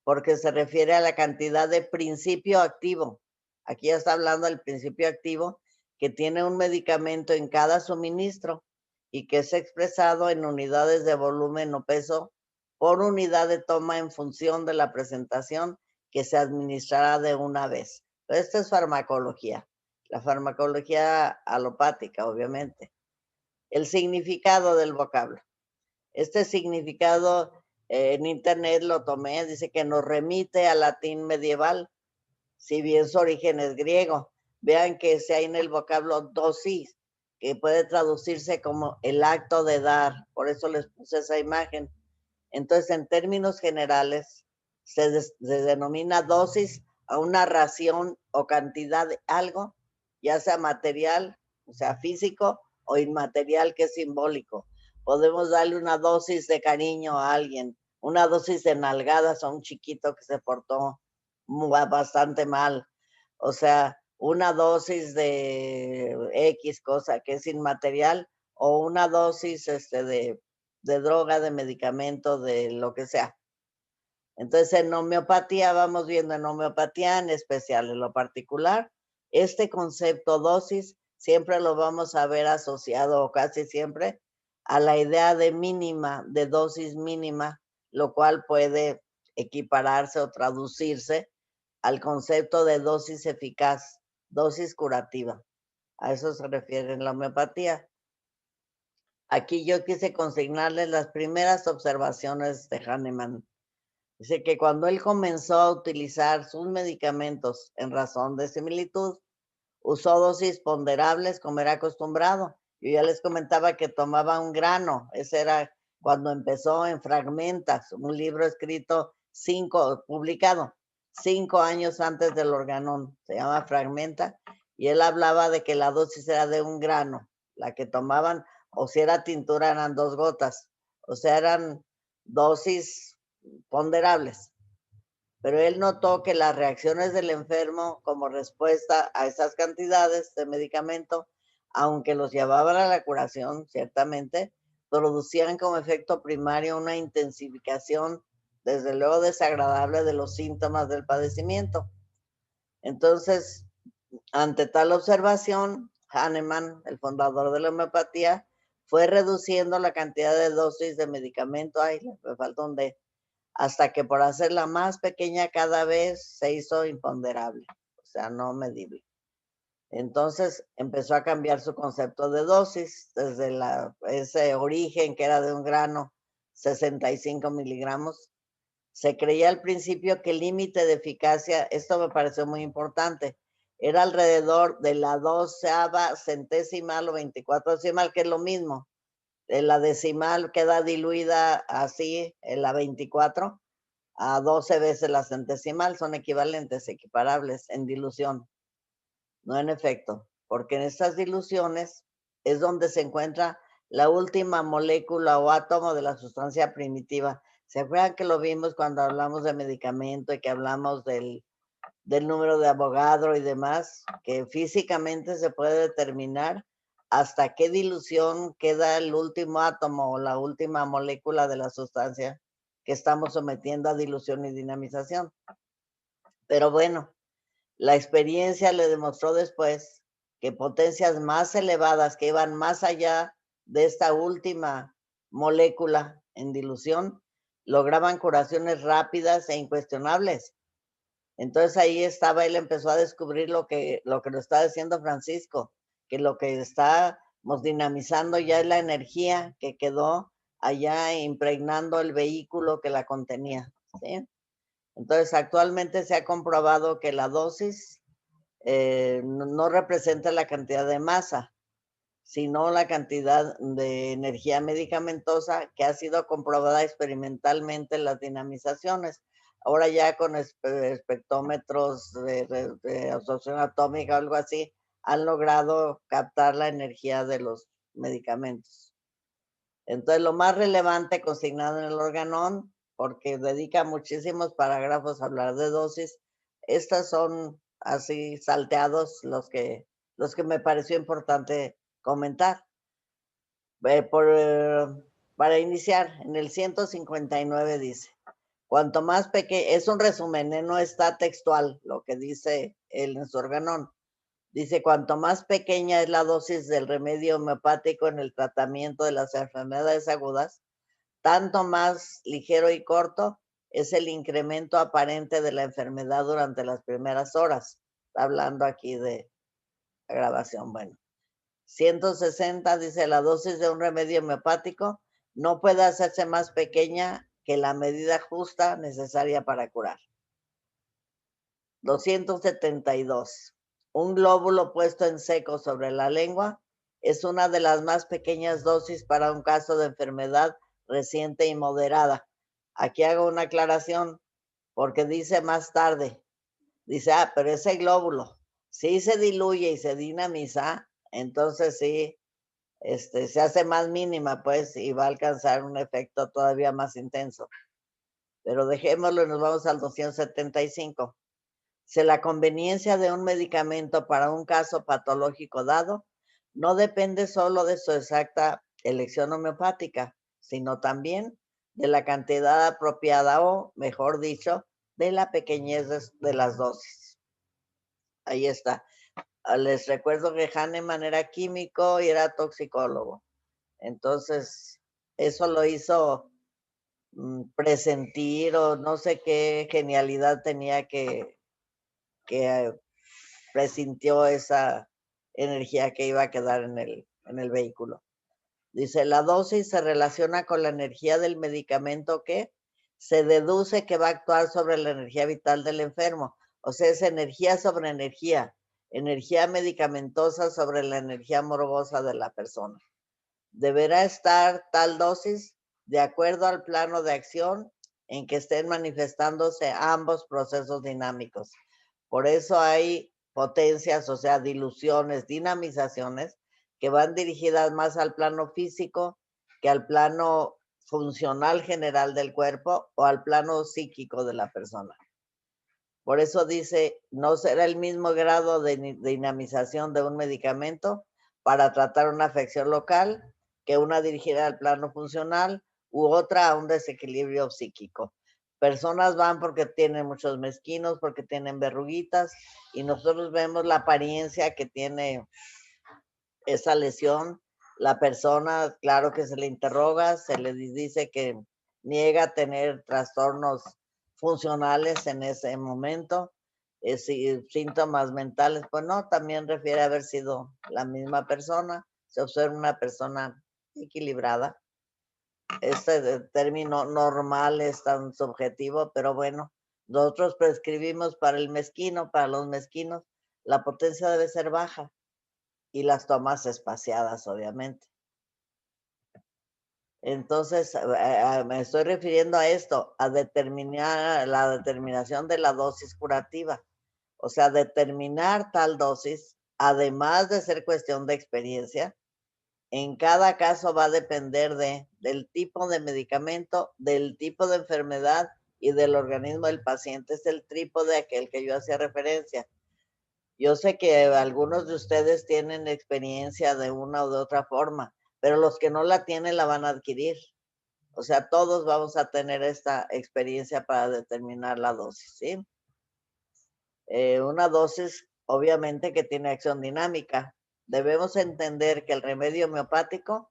porque se refiere a la cantidad de principio activo. Aquí ya está hablando del principio activo que tiene un medicamento en cada suministro y que es expresado en unidades de volumen o peso por unidad de toma en función de la presentación que se administrará de una vez. Esta es farmacología, la farmacología alopática, obviamente. El significado del vocablo. Este significado en internet lo tomé, dice que nos remite al latín medieval, si bien su origen es griego. Vean que si hay en el vocablo dosis, que puede traducirse como el acto de dar, por eso les puse esa imagen. Entonces, en términos generales, se denomina dosis a una ración o cantidad de algo, ya sea material, o sea, físico, o inmaterial, que es simbólico. Podemos darle una dosis de cariño a alguien, una dosis de nalgadas a un chiquito que se portó bastante mal. O sea, una dosis de X cosa que es inmaterial, o una dosis de droga, de medicamento, de lo que sea. Entonces, en homeopatía, vamos viendo en homeopatía en especial, en lo particular, este concepto dosis siempre lo vamos a ver asociado, o casi siempre, a la idea de mínima, de dosis mínima, lo cual puede equipararse o traducirse al concepto de dosis eficaz, dosis curativa. A eso se refiere en la homeopatía. Aquí yo quise consignarles las primeras observaciones de Hahnemann. Dice que cuando él comenzó a utilizar sus medicamentos en razón de similitud, usó dosis ponderables como era acostumbrado. Yo ya les comentaba que tomaba un grano. Ese era cuando empezó en Fragmentas, un libro escrito publicado 5 años antes del Organón. Se llama Fragmenta. Y él hablaba de que la dosis era de un grano, la que tomaban, o si era tintura eran 2 gotas. O sea, eran dosis ponderables. Pero él notó que las reacciones del enfermo como respuesta a esas cantidades de medicamento, aunque los llevaban a la curación, ciertamente, producían como efecto primario una intensificación, desde luego desagradable, de los síntomas del padecimiento. Entonces, ante tal observación, Hahnemann, el fundador de la homeopatía, fue reduciendo la cantidad de dosis de medicamento, me falta un D, hasta que por hacerla más pequeña cada vez se hizo imponderable, o sea, no medible. Entonces empezó a cambiar su concepto de dosis, desde ese origen que era de un grano, 65 miligramos. Se creía al principio que el límite de eficacia, esto me pareció muy importante, era alrededor de la 12ª centésimal o 24 decimal, que es lo mismo. La decimal queda diluida así, en la 24, a 12 veces la centesimal, son equivalentes, equiparables en dilución, no en efecto, porque en estas diluciones es donde se encuentra la última molécula o átomo de la sustancia primitiva. ¿Se acuerdan que lo vimos cuando hablamos de medicamento y que hablamos del número de Avogadro y demás? Que físicamente se puede determinar hasta qué dilución queda el último átomo o la última molécula de la sustancia que estamos sometiendo a dilución y dinamización. Pero bueno, la experiencia le demostró después que potencias más elevadas, que iban más allá de esta última molécula en dilución, lograban curaciones rápidas e incuestionables. Entonces ahí estaba, él empezó a descubrir lo que lo está diciendo Francisco, que lo que estamos dinamizando ya es la energía que quedó allá impregnando el vehículo que la contenía, ¿sí? Entonces actualmente se ha comprobado que la dosis no representa la cantidad de masa, sino la cantidad de energía medicamentosa que ha sido comprobada experimentalmente en las dinamizaciones. Ahora ya con espectrómetros de absorción atómica o algo así, han logrado captar la energía de los medicamentos. Entonces, lo más relevante consignado en el organón, porque dedica muchísimos parágrafos a hablar de dosis, estas son así salteados los que me pareció importante comentar. Para iniciar, en el 159 dice, cuanto más pequeño, es un resumen, no está textual lo que dice él en su organón. Dice, cuanto más pequeña es la dosis del remedio homeopático en el tratamiento de las enfermedades agudas, tanto más ligero y corto es el incremento aparente de la enfermedad durante las primeras horas. Está hablando aquí de la grabación. Bueno, 160 dice, la dosis de un remedio homeopático no puede hacerse más pequeña que la medida justa necesaria para curar. 272. Un glóbulo puesto en seco sobre la lengua es una de las más pequeñas dosis para un caso de enfermedad reciente y moderada. Aquí hago una aclaración porque dice más tarde, dice, pero ese glóbulo, si se diluye y se dinamiza, entonces sí, se hace más mínima, pues, y va a alcanzar un efecto todavía más intenso. Pero dejémoslo y nos vamos al 275. Si la conveniencia de un medicamento para un caso patológico dado no depende solo de su exacta elección homeopática, sino también de la cantidad apropiada o, mejor dicho, de la pequeñez de las dosis. Ahí está. Les recuerdo que Hahnemann era químico y era toxicólogo. Entonces, eso lo hizo presentir o no sé qué genialidad tenía que presintió esa energía que iba a quedar en el vehículo. Dice, la dosis se relaciona con la energía del medicamento que se deduce que va a actuar sobre la energía vital del enfermo. O sea, es energía sobre energía medicamentosa sobre la energía morbosa de la persona. Deberá estar tal dosis de acuerdo al plano de acción en que estén manifestándose ambos procesos dinámicos. Por eso hay potencias, o sea, diluciones, dinamizaciones, que van dirigidas más al plano físico que al plano funcional general del cuerpo o al plano psíquico de la persona. Por eso dice, no será el mismo grado de dinamización de un medicamento para tratar una afección local que una dirigida al plano funcional u otra a un desequilibrio psíquico. Personas van porque tienen muchos mezquinos, porque tienen verruguitas, y nosotros vemos la apariencia que tiene esa lesión. La persona, claro que se le interroga, se le dice que niega tener trastornos funcionales en ese momento, síntomas mentales, pues no, también refiere a haber sido la misma persona. Se observa una persona equilibrada. Este término normal es tan subjetivo, pero bueno, nosotros prescribimos para el mezquino, para los mezquinos, la potencia debe ser baja y las tomas espaciadas, obviamente. Entonces, me estoy refiriendo a esto, a determinar la determinación de la dosis curativa. O sea, determinar tal dosis, además de ser cuestión de experiencia, en cada caso va a depender del tipo de medicamento, del tipo de enfermedad y del organismo del paciente. Es el trípode aquel que yo hacía referencia. Yo sé que algunos de ustedes tienen experiencia de una o de otra forma, pero los que no la tienen la van a adquirir. O sea, todos vamos a tener esta experiencia para determinar la dosis, ¿sí? Una dosis, obviamente, que tiene acción dinámica. Debemos entender que el remedio homeopático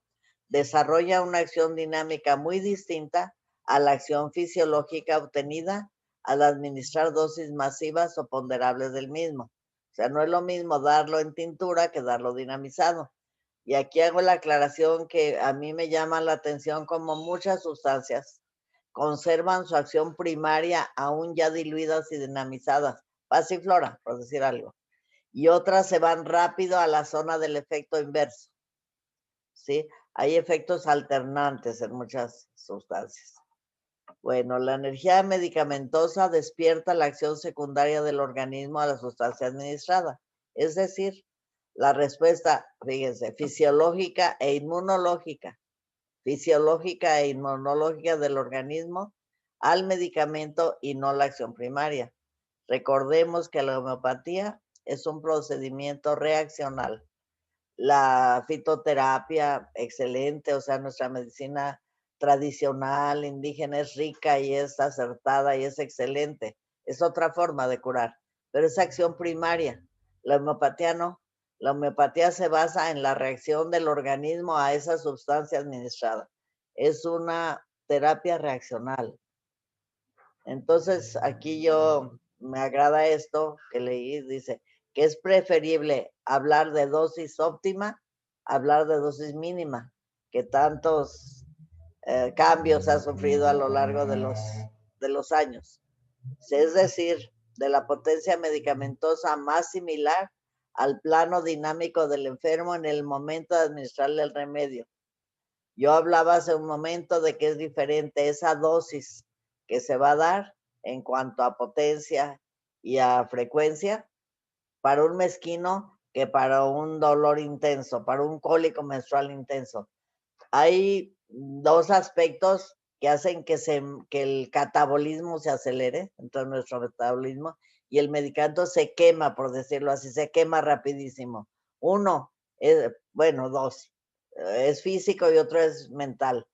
desarrolla una acción dinámica muy distinta a la acción fisiológica obtenida al administrar dosis masivas o ponderables del mismo. O sea, no es lo mismo darlo en tintura que darlo dinamizado. Y aquí hago la aclaración que a mí me llama la atención como muchas sustancias conservan su acción primaria aún ya diluidas y dinamizadas, pasiflora, por decir algo, y otras se van rápido a la zona del efecto inverso, ¿sí? Hay efectos alternantes en muchas sustancias. Bueno, la energía medicamentosa despierta la acción secundaria del organismo a la sustancia administrada, es decir, la respuesta, fíjense, fisiológica e inmunológica. fisiológica e inmunológica del organismo al medicamento y no la acción primaria. Recordemos que la homeopatía es un procedimiento reaccional. La fitoterapia, excelente, o sea, nuestra medicina tradicional, indígena, es rica y es acertada y es excelente. Es otra forma de curar, pero es acción primaria. La homeopatía no. La homeopatía se basa en la reacción del organismo a esa sustancia administrada. Es una terapia reaccional. Entonces, aquí me agrada esto que leí, dice que es preferible hablar de dosis óptima, hablar de dosis mínima, que tantos cambios ha sufrido a lo largo de los años. Es decir, de la potencia medicamentosa más similar al plano dinámico del enfermo en el momento de administrarle el remedio. Yo hablaba hace un momento de que es diferente esa dosis que se va a dar en cuanto a potencia y a frecuencia para un mezquino que para un dolor intenso, para un cólico menstrual intenso. Hay dos aspectos que hacen que el catabolismo se acelere, entonces nuestro metabolismo, y el medicamento se quema, por decirlo así, se quema rapidísimo. Uno, dos, es físico y otro es mental.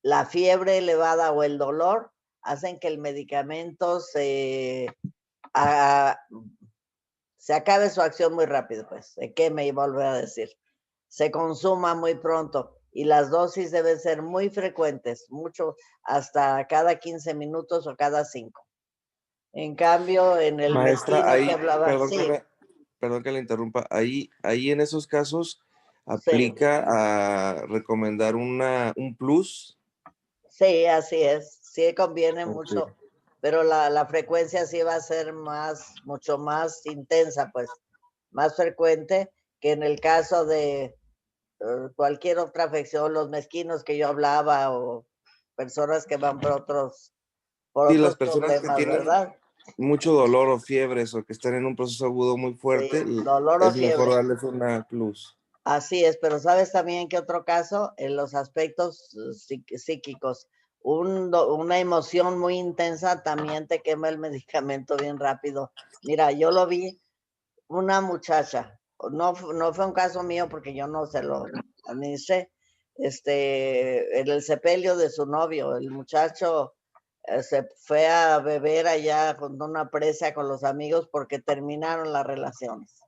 La fiebre elevada o el dolor hacen que el medicamento se acabe su acción muy rápido, pues, se queme y volver a decir, se consuma muy pronto y las dosis deben ser muy frecuentes, mucho, hasta cada 15 minutos o cada 5. En cambio, en el Maestra, ahí, que hablaba, perdón que le interrumpa, ahí en esos casos aplica a recomendar un plus. Sí, así es, sí conviene mucho, pero la frecuencia sí va a ser mucho más intensa, pues, más frecuente que en el caso de cualquier otra afección, los mezquinos que yo hablaba o personas que van por otros las personas problemas, que tienen ¿verdad? mucho dolor o fiebres o que están en un proceso agudo muy fuerte, dolor es o fiebre. mejor darles una plus. Así es, pero ¿sabes también que otro caso? En los aspectos psíquicos, una emoción muy intensa también te quema el medicamento bien rápido. Mira, yo lo vi, una muchacha, no fue un caso mío porque yo no se lo administré, en el sepelio de su novio, el muchacho se fue a beber allá con una presa con los amigos porque terminaron las relaciones.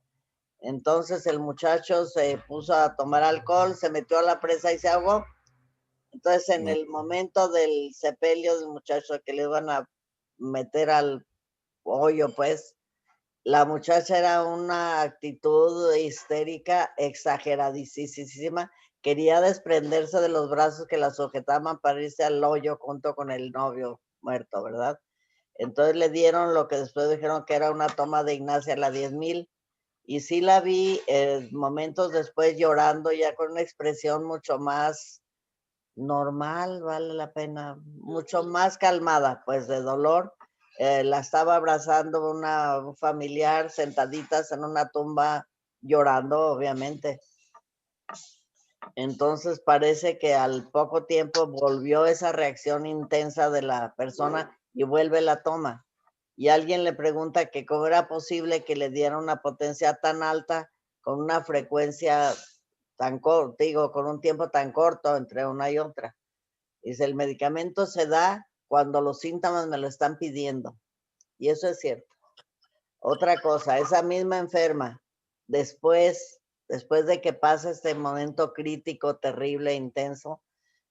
Entonces el muchacho se puso a tomar alcohol, se metió a la presa y se ahogó. Entonces en el momento del sepelio del muchacho que le iban a meter al hoyo, pues, la muchacha era una actitud histérica exageradísima. Quería desprenderse de los brazos que la sujetaban para irse al hoyo junto con el novio muerto, ¿verdad? Entonces le dieron lo que después dijeron que era una toma de Ignacia, la 10,000. Y sí la vi momentos después llorando ya con una expresión mucho más normal, vale la pena, mucho más calmada, pues de dolor. La estaba abrazando una familiar sentaditas en una tumba llorando, obviamente. Entonces parece que al poco tiempo volvió esa reacción intensa de la persona y vuelve la toma. Y alguien le pregunta que cómo era posible que le diera una potencia tan alta con una frecuencia tan corta, con un tiempo tan corto entre una y otra. Dice, el medicamento se da cuando los síntomas me lo están pidiendo. Y eso es cierto. Otra cosa, esa misma enferma, después de que pasa este momento crítico, terrible, intenso,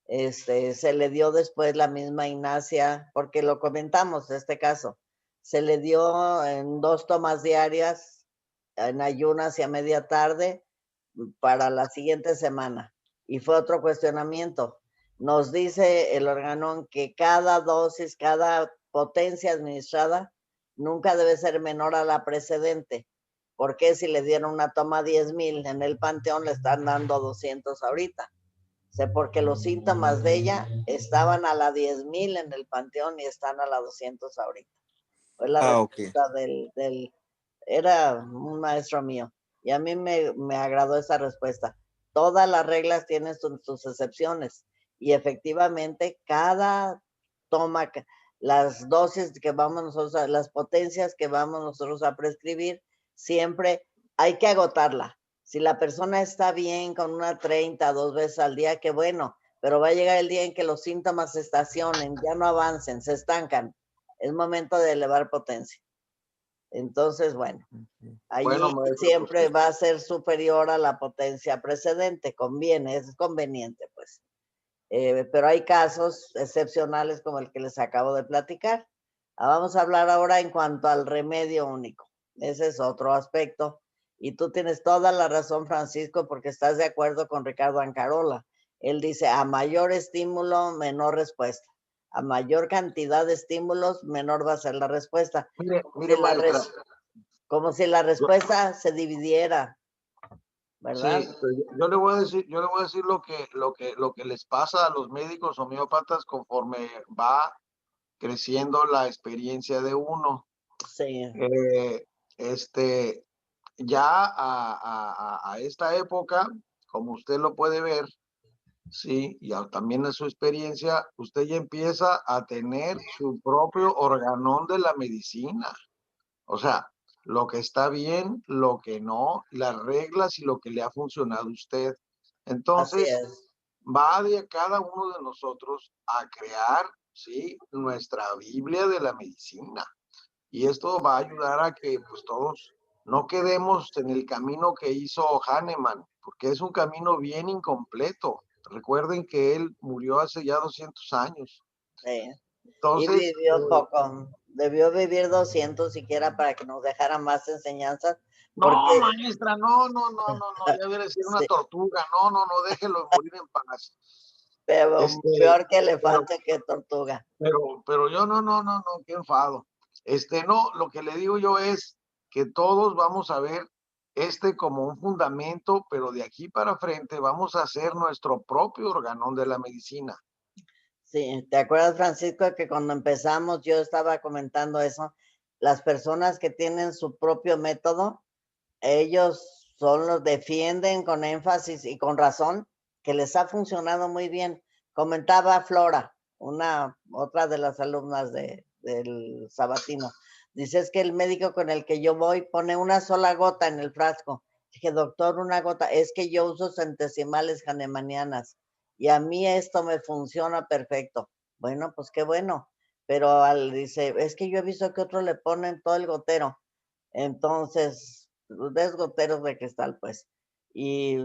se le dio después la misma Ignacia, porque lo comentamos este caso, se le dio en 2 tomas diarias, en ayunas y a media tarde, para la siguiente semana. Y fue otro cuestionamiento. Nos dice el organón que cada dosis, cada potencia administrada, nunca debe ser menor a la precedente. Porque si le dieron una toma 10,000 en el Panteón, le están dando 200 ahorita. Porque los síntomas de ella estaban a la 10,000 en el Panteón y están a la 200 ahorita. Fue la respuesta era un maestro mío. Y a mí me agradó esa respuesta. Todas las reglas tienen sus excepciones. y efectivamente cada toma, las dosis que vamos nosotros, las potencias que vamos nosotros a prescribir, siempre hay que agotarla. Si la persona está bien con una 30 2 veces al día, qué bueno, pero va a llegar el día en que los síntomas se estacionen, ya no avancen, se estancan. Es momento de elevar potencia. Entonces, bueno, allí Bueno, maestro, siempre pues, va a ser superior a la potencia precedente, conviene, es conveniente, pues. Pero hay casos excepcionales como el que les acabo de platicar. Vamos a hablar ahora en cuanto al remedio único. Ese es otro aspecto. Y tú tienes toda la razón, Francisco, porque estás de acuerdo con Ricardo Ancarola. Él dice, a mayor estímulo, menor respuesta. A mayor cantidad de estímulos, menor va a ser la respuesta. mire, maestra. Como si la respuesta se dividiera, ¿verdad? Sí, pero yo le voy a decir lo que les pasa a los médicos homeópatas conforme va creciendo la experiencia de uno. Sí. Ya a esta época, como usted lo puede ver, sí, y también en su experiencia, usted ya empieza a tener su propio organón de la medicina. O sea, lo que está bien, lo que no, las reglas y lo que le ha funcionado a usted. Así Entonces, es. va de cada uno de nosotros a crear, sí, nuestra Biblia de la medicina. Y esto va a ayudar a que pues todos no quedemos en el camino que hizo Hahnemann, porque es un camino bien incompleto. Recuerden que él murió hace ya 200 años. Sí. Y Entonces, vivió poco, debió vivir 200 siquiera para que nos dejara más enseñanzas, porque no, maestra, no, ya debe ser una sí, tortuga, no, déjelo morir en paz. pero peor que elefante que tortuga. Pero yo no, qué enfado. No, lo que le digo yo es que todos vamos a ver como un fundamento, pero de aquí para frente vamos a hacer nuestro propio organón de la medicina. Sí, ¿te acuerdas, Francisco, que cuando empezamos yo estaba comentando eso? Las personas que tienen su propio método, ellos los defienden con énfasis y con razón, que les ha funcionado muy bien. Comentaba Flora, otra de las alumnas del Sabatino. Dice, es que el médico con el que yo voy pone una sola gota en el frasco. Dije, doctor, una gota. Es que yo uso centesimales hahnemannianas y a mí esto me funciona perfecto. Bueno, pues qué bueno. Pero dice, es que yo he visto que otros le ponen todo el gotero. Entonces, des goteros de cristal, pues. Y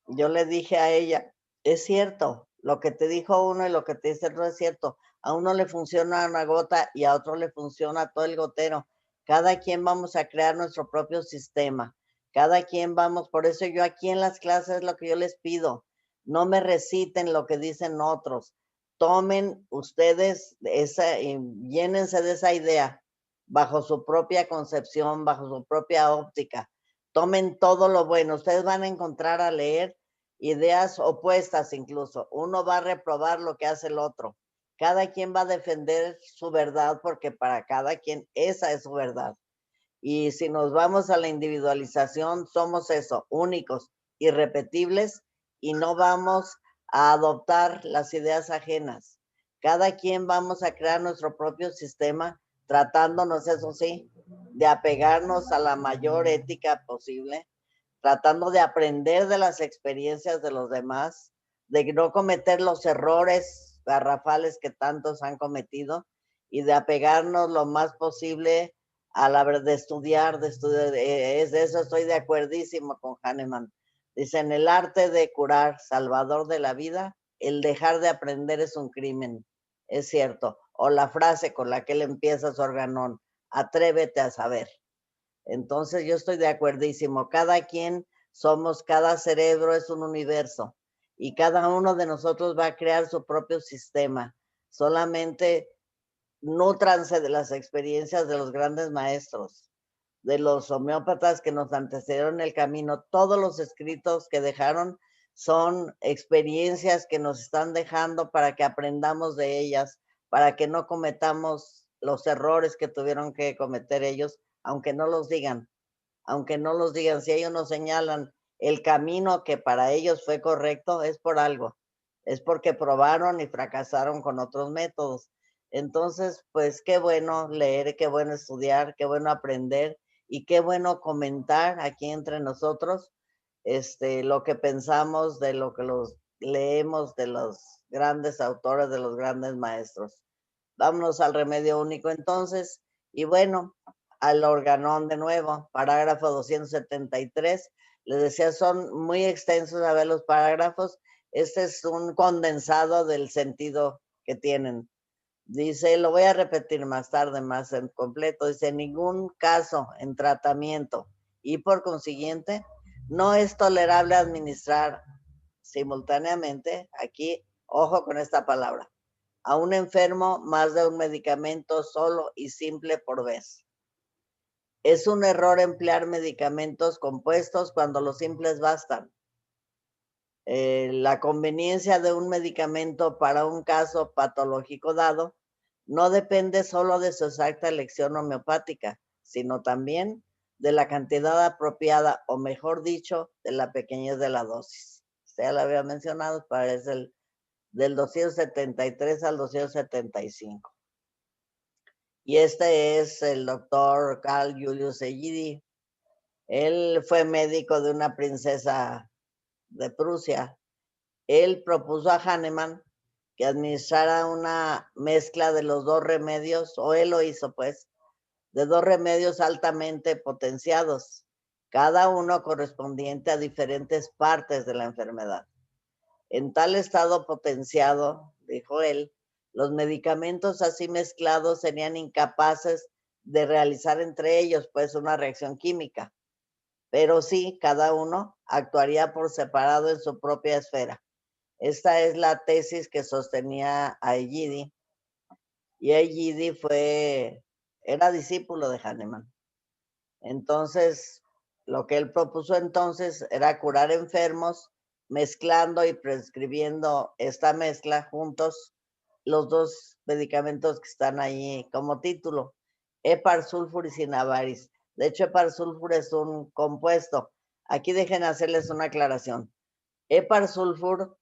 yo le dije a ella, es cierto, lo que te dijo uno y lo que te dice otro es cierto. A uno le funciona una gota y a otro le funciona todo el gotero. Cada quien vamos a crear nuestro propio sistema. Cada quien vamos, por eso yo aquí en las clases lo que yo les pido, no me reciten lo que dicen otros. Tomen ustedes y llénense de esa idea bajo su propia concepción, bajo su propia óptica. Tomen todo lo bueno. Ustedes van a encontrar a leer ideas opuestas incluso. Uno va a reprobar lo que hace el otro. Cada quien va a defender su verdad porque para cada quien esa es su verdad. Y si nos vamos a la individualización, somos eso, únicos, irrepetibles y no vamos a adoptar las ideas ajenas. Cada quien vamos a crear nuestro propio sistema tratándonos, eso sí, de apegarnos a la mayor ética posible, tratando de aprender de las experiencias de los demás, de no cometer los errores garrafales que tantos han cometido y de apegarnos lo más posible a la verdad, de estudiar, es de eso estoy de acuerdísimo con Hahnemann. Dice, en el arte de curar, salvador de la vida, el dejar de aprender es un crimen. Es cierto. O la frase con la que él empieza su organón, atrévete a saber. Entonces yo estoy de acuerdísimo. Cada quien somos, cada cerebro es un universo y cada uno de nosotros va a crear su propio sistema. Solamente nútranse de las experiencias de los grandes maestros, de los homeópatas que nos antecedieron el camino. Todos los escritos que dejaron son experiencias que nos están dejando para que aprendamos de ellas, para que no cometamos los errores que tuvieron que cometer ellos, aunque no los digan, si ellos nos señalan el camino que para ellos fue correcto, es por algo. es porque probaron y fracasaron con otros métodos. Entonces, pues qué bueno leer, qué bueno estudiar, qué bueno aprender y qué bueno comentar aquí entre nosotros lo que pensamos de lo que los leemos de los grandes autores, de los grandes maestros. Vámonos al remedio único entonces. Y bueno, al organón de nuevo, parágrafo 273. Les decía, son muy extensos a ver los parágrafos. Este es un condensado del sentido que tienen. Dice, lo voy a repetir más tarde, más en completo. Dice, en ningún caso en tratamiento y por consiguiente no es tolerable administrar simultáneamente, aquí, ojo con esta palabra, a un enfermo más de un medicamento solo y simple por vez. Es un error emplear medicamentos compuestos cuando los simples bastan. La conveniencia de un medicamento para un caso patológico dado no depende solo de su exacta elección homeopática, sino también de la cantidad apropiada, o mejor dicho, de la pequeñez de la dosis. Usted ya lo había mencionado, parece del 273 al 275. Y este es el doctor Carl Julius Egidi. Él fue médico de una princesa de Prusia. Él propuso a Hahnemann que administrara una mezcla de los dos remedios, o él lo hizo pues, de dos remedios altamente potenciados, cada uno correspondiente a diferentes partes de la enfermedad. En tal estado potenciado, dijo él, los medicamentos así mezclados serían incapaces de realizar entre ellos pues una reacción química, pero sí, cada uno actuaría por separado en su propia esfera. Esta es la tesis que sostenía a Egidi, y Egidi era discípulo de Hahnemann. Entonces, lo que él propuso entonces era curar enfermos mezclando y prescribiendo esta mezcla juntos, los dos medicamentos que están ahí como título, Hepar sulfur y Cinavaris. De hecho, Hepar sulfur es un compuesto. Aquí dejen hacerles una aclaración. Hepar sulfur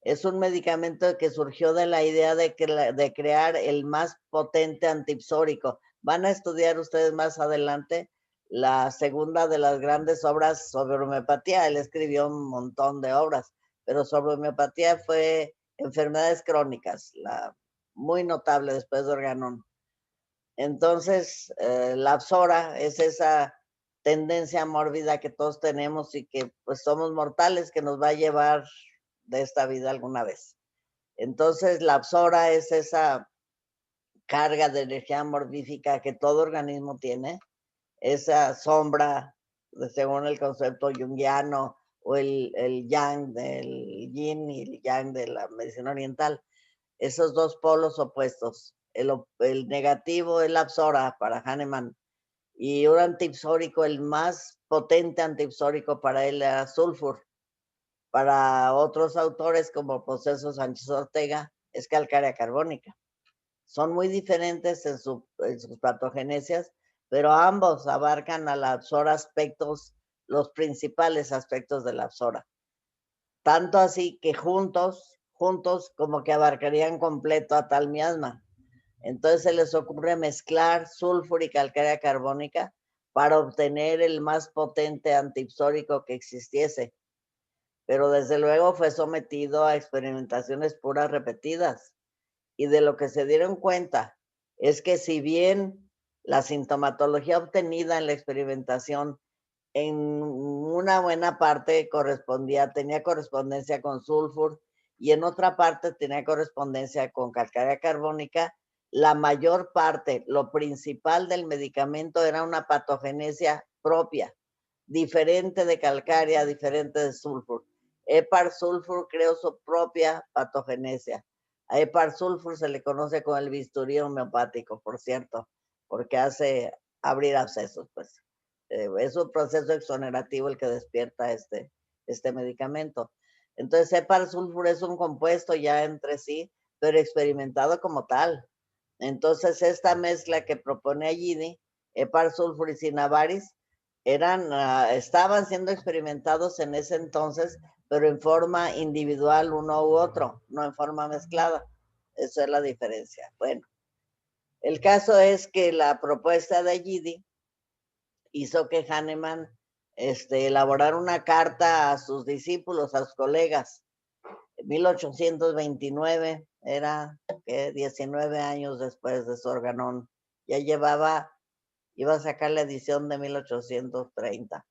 es un medicamento que surgió de la idea de crear el más potente antipsórico. Van a estudiar ustedes más adelante la segunda de las grandes obras sobre homeopatía. Él escribió un montón de obras, pero sobre homeopatía fue enfermedades crónicas, muy notable después de Organón. Entonces, la Apsora es esa tendencia mórbida que todos tenemos y que pues somos mortales, que nos va a llevar de esta vida alguna vez. Entonces, la Apsora es esa carga de energía morbífica que todo organismo tiene, esa sombra, según el concepto junguiano, o el yang del yin y el yang de la medicina oriental, esos dos polos opuestos. El negativo es la Apsora para Hahnemann, y un antipsórico, el más potente antipsórico para él era sulfur. Para otros autores como Poceso Sánchez Ortega es calcárea carbónica. Son muy diferentes en sus patogenesias, pero ambos abarcan a la Apsora aspectos, los principales aspectos de la Apsora. Tanto así que juntos como que abarcarían completo a tal miasma. Entonces se les ocurre mezclar sulfur y calcárea carbónica para obtener el más potente antipsórico que existiese. Pero desde luego fue sometido a experimentaciones puras repetidas. Y de lo que se dieron cuenta es que si bien la sintomatología obtenida en la experimentación en una buena parte tenía correspondencia con sulfur, y en otra parte tenía correspondencia con calcárea carbónica, la mayor parte, lo principal del medicamento era una patogenesia propia, diferente de calcárea, diferente de sulfur. Hepar sulfur creó su propia patogenesia. A Hepar sulfur se le conoce con el bisturí homeopático, por cierto, porque hace abrir abscesos, pues. Es un proceso exonerativo el que despierta este medicamento. Entonces, Hepar sulfur es un compuesto ya entre sí, pero experimentado como tal. Entonces, esta mezcla que propone Egidi, Hepar sulfur y Cinavaris, estaban siendo experimentados en ese entonces, pero en forma individual uno u otro, no en forma mezclada. Esa es la diferencia. Bueno, el caso es que la propuesta de Gide hizo que Hahnemann elaborara una carta a sus discípulos, a sus colegas. En 1829, era 19 años después de su Organón. Ya iba a sacar la edición de 1830.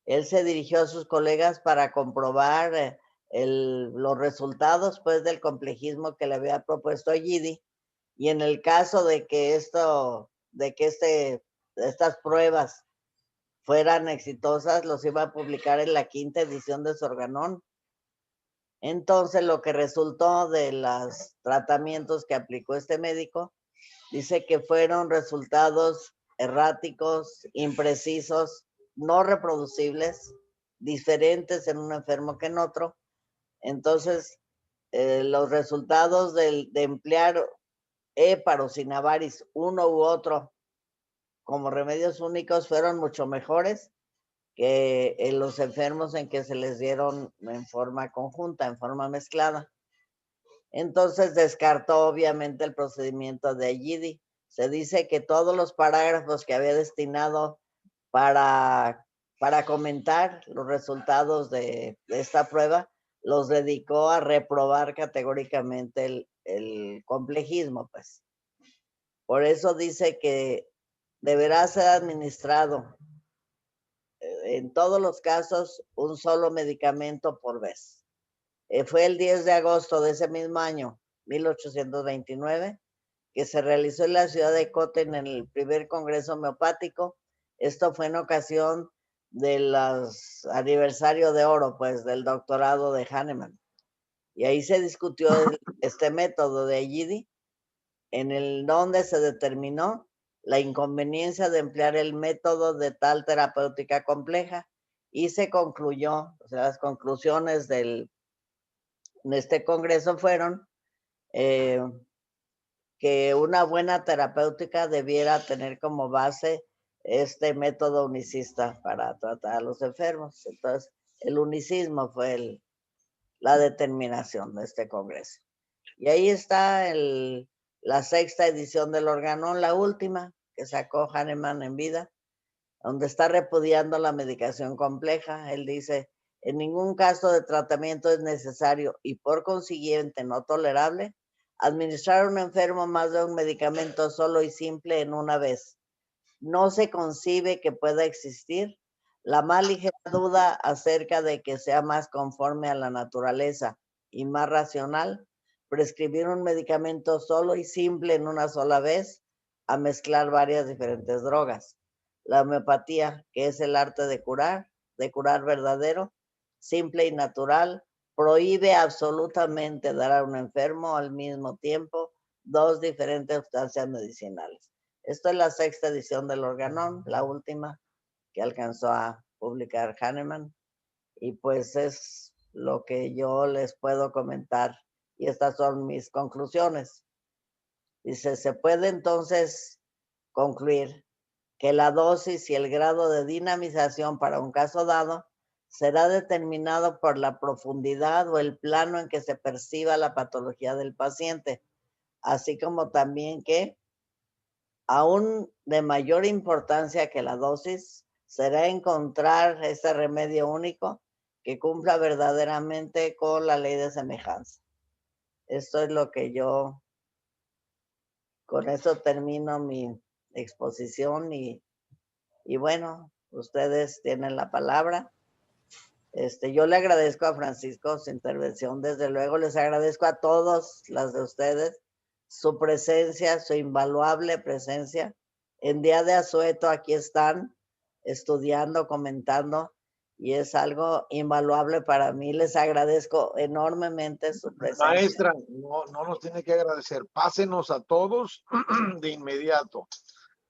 Él se dirigió a sus colegas para comprobar los resultados pues, del complejismo que le había propuesto Gide, y en el caso de que estas pruebas fueran exitosas, los iba a publicar en la 5ª edición de su Organón. Entonces, lo que resultó de los tratamientos que aplicó este médico, dice que fueron resultados erráticos, imprecisos, no reproducibles, diferentes en un enfermo que en otro. Entonces, los resultados de emplear héparos y navaris, uno u otro, como remedios únicos, fueron mucho mejores que en los enfermos en que se les dieron en forma conjunta, en forma mezclada. Entonces descartó obviamente el procedimiento de Gide. Se dice que todos los parágrafos que había destinado para comentar los resultados de esta prueba, los dedicó a reprobar categóricamente el complejismo, pues. Por eso dice que deberá ser administrado en todos los casos un solo medicamento por vez. Fue el 10 de agosto de ese mismo año, 1829, que se realizó en la ciudad de Cotten en el primer congreso homeopático. Esto fue en ocasión del aniversario de oro, pues, del doctorado de Hahnemann. Y ahí se discutió este método de Gide, donde se determinó la inconveniencia de emplear el método de tal terapéutica compleja, y se concluyó, o sea, las conclusiones de este congreso fueron que una buena terapéutica debiera tener como base este método unicista para tratar a los enfermos. Entonces, el unicismo fue la determinación de este congreso. Y ahí está la 6ª edición del Organón, la última que sacó Hahnemann en vida, donde está repudiando la medicación compleja. Él dice, en ningún caso de tratamiento es necesario y por consiguiente no tolerable administrar a un enfermo más de un medicamento solo y simple en una vez. No se concibe que pueda existir la más ligera duda acerca de que sea más conforme a la naturaleza y más racional prescribir un medicamento solo y simple en una sola vez a mezclar varias diferentes drogas. La homeopatía, que es el arte de curar verdadero, simple y natural, prohíbe absolutamente dar a un enfermo al mismo tiempo 2 diferentes sustancias medicinales. Esto es la 6ª edición del Organón, la última que alcanzó a publicar Hahnemann, y pues es lo que yo les puedo comentar, y estas son mis conclusiones. Dice, se puede entonces concluir que la dosis y el grado de dinamización para un caso dado será determinado por la profundidad o el plano en que se perciba la patología del paciente, así como también que, aún de mayor importancia que la dosis, será encontrar ese remedio único que cumpla verdaderamente con la ley de semejanza. Esto es lo que con eso termino mi exposición y bueno, ustedes tienen la palabra. Yo le agradezco a Francisco su intervención, desde luego les agradezco a todos las de ustedes su presencia, su invaluable presencia. En Día de Asueto aquí están estudiando, comentando, y es algo invaluable para mí. Les agradezco enormemente su presencia. Maestra, no nos tiene que agradecer. Pásenos a todos de inmediato.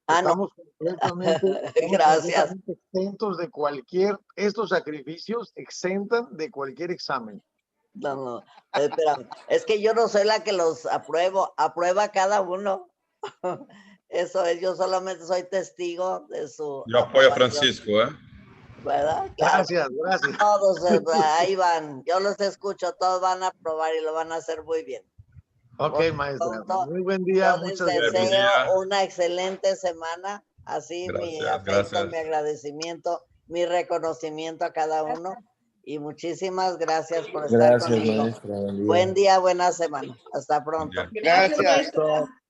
Estamos completamente exentos de estos sacrificios exentan de cualquier examen. No, espera, es que yo no soy la que los aprueba cada uno. Eso es, yo solamente soy testigo de su... Yo apoyo a Francisco, ¿verdad? Claro. Gracias, gracias. Todos ahí van, yo los escucho, todos van a probar y lo van a hacer muy bien. Ok, Por maestra. pronto, Muy buen día. yo les Muchas gracias. deseo una excelente semana. Así mi Gracias, afecto, gracias. mi agradecimiento, mi reconocimiento a cada uno. Y muchísimas gracias por estar Gracias, conmigo. maestra. Buen día, buena semana. Hasta pronto. Gracias. maestra.